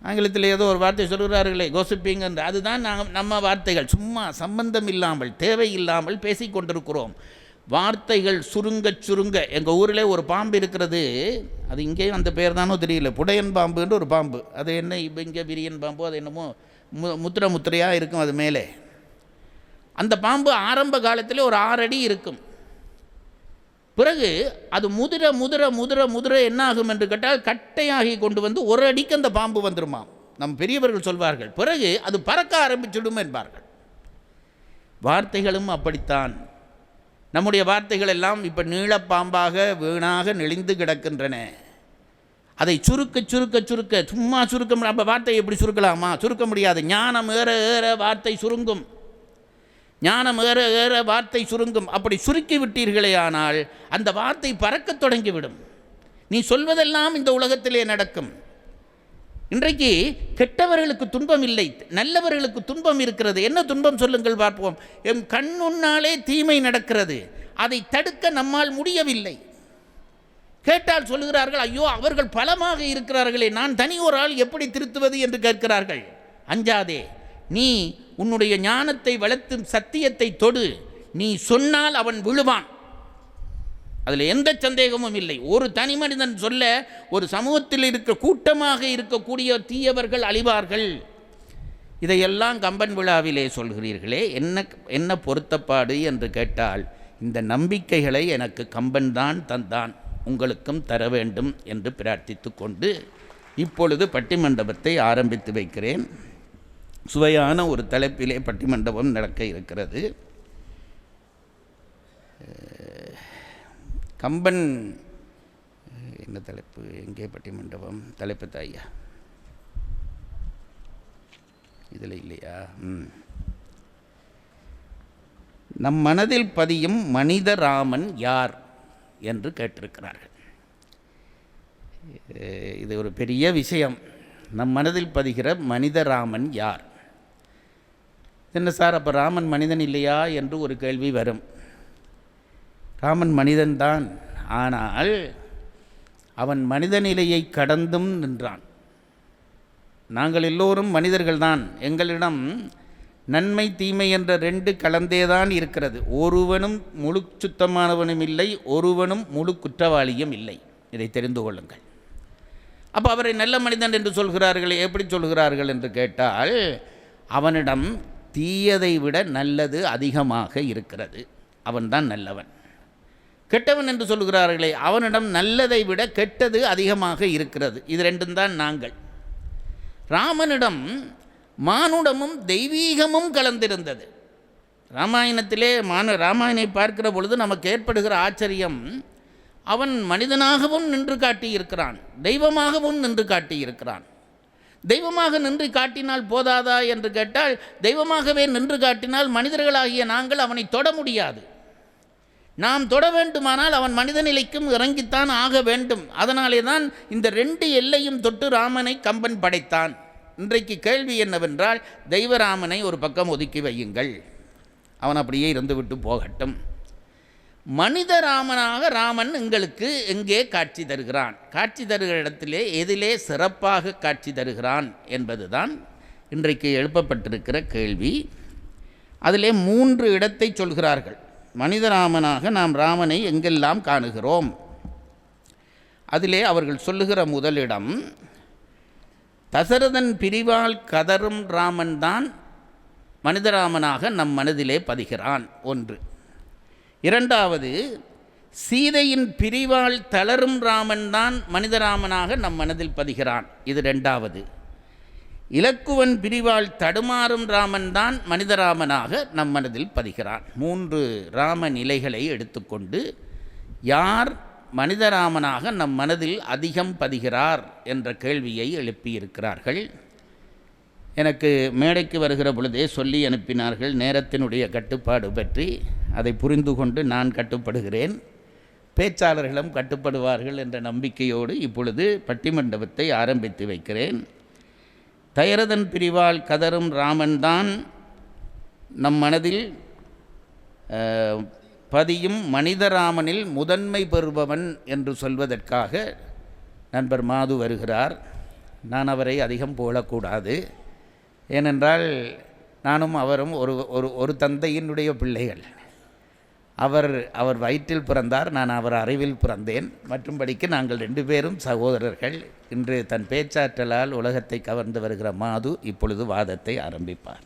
ஆங்கிலத்தில் ஏதோ ஒரு வார்த்தை சொல்கிறார்களே, கோசிப்பிங் என்று, அதுதான் நம்ம வார்த்தைகள். சும்மா சம்பந்தம் இல்லாமல் தேவையில்லாமல் பேசி கொண்டிருக்கிறோம். வார்த்தைகள் சுருங்க எங்கள் ஊரில் ஒரு பாம்பு இருக்கிறது. அது இங்கேயும் அந்த பேர் தானோ தெரியல, புடையன் பாம்புன்ற ஒரு பாம்பு. அது என்ன இப்போ இங்கே விரியன் பாம்பு, அது என்னமோ முத்திரையாக இருக்கும் அது மேலே. அந்த பாம்பு ஆரம்ப காலத்தில் ஒரு 6 அடி இருக்கும். பிறகு அது முதிர என்ன ஆகும் என்று கேட்டால் கட்டையாகி கொண்டு வந்து 1 அடிக்கு அந்த பாம்பு வந்துருமா. நம் பெரியவர்கள் சொல்வார்கள். பிறகு அது பறக்க ஆரம்பிச்சிடும் என்பார்கள். வார்த்தைகளும் அப்படித்தான். நம்முடைய வார்த்தைகள் எல்லாம் இப்போ நீளப்பாம்பாக வீணாக நெளிந்து கிடக்கின்றன. அதை சுருக்க சும்மா சுருக்க முடியாது. அப்போ வார்த்தையை எப்படி சுருக்கலாமா? சுருக்க முடியாது. ஞானம் ஏற வார்த்தை சுருங்கும். ஞானம் ஏற வார்த்தை சுருங்கும். அப்படி சுருக்கி விட்டீர்களே ஆனால் அந்த வார்த்தை பறக்கத் தொடங்கிவிடும். நீ சொல்வதெல்லாம் இந்த உலகத்திலே நடக்கும். இன்றைக்கு கெட்டவர்களுக்கு துன்பம் இல்லை, நல்லவர்களுக்கு துன்பம் இருக்கிறது. என்ன துன்பம் சொல்லுங்கள் பார்ப்போம். எம் கண்ணுன்னாலே தீமை நடக்கிறது, அதை தடுக்க நம்மால் முடியவில்லை. கேட்டால் சொல்லுகிறார்கள், ஐயோ அவர்கள் பலமாக இருக்கிறார்களே, நான் தனி ஒரு ஆள் எப்படி திருத்துவது என்று கேட்கிறார்கள். அஞ்சாதே, நீ உன்னுடைய ஞானத்தை வளர்த்தும் சத்தியத்தை தொடு. நீ சொன்னால் அவன் விழுவான், அதில் எந்த சந்தேகமும் இல்லை. ஒரு தனி மனிதன் சொல்ல ஒரு சமூகத்தில் இருக்க கூட்டமாக இருக்கக்கூடிய தீயவர்கள் அழிவார்கள். இதையெல்லாம் கம்பன் விழாவிலே சொல்கிறீர்களே, என்ன பொருத்தப்பாடு என்று கேட்டால், இந்த நம்பிக்கைகளை எனக்கு கம்பன் தான் தந்தான், உங்களுக்கும் தர வேண்டும் என்று பிரார்த்தித்து கொண்டு இப்பொழுது பட்டிமண்டபத்தை ஆரம்பித்து வைக்கிறேன். சுவையான ஒரு தலைப்பிலே பட்டிமண்டபம் நடக்க இருக்கிறது. கம்பன் என்ன தலைப்பு, எங்கே பட்டிமண்டபம் தலைப்பு தாய்யா, இதில் இல்லையா? நம் மனதில் பதியும் மனித ராமன் யார் என்று கேட்டிருக்கிறார்கள். இது ஒரு பெரிய விஷயம். நம் மனதில் பதிகிற மனித ராமன் யார்? என்ன சார், அப்போ ராமன் மனிதன் இல்லையா என்று ஒரு கேள்வி வரும். ராமன் மனிதன்தான், ஆனால் அவன் மனித நிலையை கடந்தும் நின்றான். நாங்கள் எல்லோரும் மனிதர்கள்தான். எங்களிடம் நன்மை தீமை என்ற 2 கலந்தேதான் இருக்கிறது. ஒருவனும் முழு சுத்தமானவனும் இல்லை, ஒருவனும் முழு குற்றவாளியும் இல்லை. இதை தெரிந்து கொள்ளுங்கள். அப்போ அவரை நல்ல மனிதன் என்று சொல்கிறார்கள். எப்படி சொல்கிறார்கள் என்று கேட்டால், அவனிடம் தீயதை விட நல்லது அதிகமாக இருக்கிறது, அவன்தான் நல்லவன். கெட்டவன் என்று சொல்கிறார்களே, அவனிடம் நல்லதை விட கெட்டது அதிகமாக இருக்கிறது. இது 2 தான் நாங்கள். ராமனிடம் மானுடமும் தெய்வீகமும் கலந்திருந்தது. ராமாயணத்திலே ராமாயணை பார்க்கிற பொழுது நமக்கு ஏற்படுகிற ஆச்சரியம், அவன் மனிதனாகவும் நின்று காட்டியிருக்கிறான், தெய்வமாகவும் நின்று காட்டியிருக்கிறான். தெய்வமாக நின்று காட்டினால் போதாதா என்று கேட்டால், தெய்வமாகவே நின்று காட்டினால் மனிதர்களாகிய நாங்கள் அவனை தொட முடியாது. நாம் தொட வேண்டுமானால் அவன் மனித நிலைக்கும் இறங்கித்தான் ஆக வேண்டும். அதனாலே தான் இந்த 2 எல்லையும் தொட்டு ராமனை கம்பன் படைத்தான். இன்றைக்கு கேள்வி என்னவென்றால், தெய்வராமனை ஒரு பக்கம் ஒதுக்கி வையுங்கள், அவன் அப்படியே இருந்துவிட்டு போகட்டும். மனித ராமனாக ராமன் எங்களுக்கு எங்கே காட்சி தருகிறான்? காட்சி தருகிற இடத்திலே எதிலே சிறப்பாக காட்சி தருகிறான் என்பதுதான் இன்றைக்கு எழுப்பப்பட்டிருக்கிற கேள்வி. அதிலே 3 இடத்தை சொல்கிறார்கள். மனிதராமனாக நாம் ராமனை எங்கெல்லாம் காணுகிறோம்? அதிலே அவர்கள் சொல்லுகிற முதலிடம், தசரதன் பிரிவால் கதரும் ராமன் தான் மனிதராமனாக நம் மனதிலே பதிகிறான். 1. 2வது, சீதையின் பிரிவால் தளரும் ராமன் தான் மனிதராமனாக நம் மனதில் பதிகிறான். இது 2வது. இலக்குவன் பிரிவால் தடுமாறும் ராமன் தான் மனிதராமனாக நம் மனதில் பதிகிறான். 3 ராம நிலைகளை எடுத்துக்கொண்டு யார் மனிதராமனாக நம் மனதில் அதிகம் பதிகிறார் என்ற கேள்வியை எழுப்பியிருக்கிறார்கள். எனக்கு மேடைக்கு வருகிற பொழுதே சொல்லி அனுப்பினார்கள் நேரத்தினுடைய கட்டுப்பாடு பற்றி. அதை புரிந்து கொண்டு நான் கட்டுப்படுகிறேன், பேச்சாளர்களும் கட்டுப்படுவார்கள் என்ற நம்பிக்கையோடு இப்பொழுது பட்டிமண்டபத்தை ஆரம்பித்து வைக்கிறேன். தயரதன் பிரிவால் கதரும் ராமன்தான் நம் மனதில் பதியும் மனிதராமனில் முதன்மை பெறுபவன் என்று சொல்வதற்காக நண்பர் மாது வருகிறார். நான் அவரை அதிகம் புகழக்கூடாது, ஏனென்றால் நானும் அவரும் ஒரு தந்தையினுடைய பிள்ளைகள். அவர் வயிற்றில் பிறந்தார், நான் அவர் அறிவில் பிறந்தேன். மற்றும்படிக்கு நாங்கள் 2 பேரும் சகோதரர்கள். இன்று தன் பேச்சாற்றலால் உலகத்தை கவர்ந்து வருகிற மாது இப்பொழுது வாதத்தை ஆரம்பிப்பார்.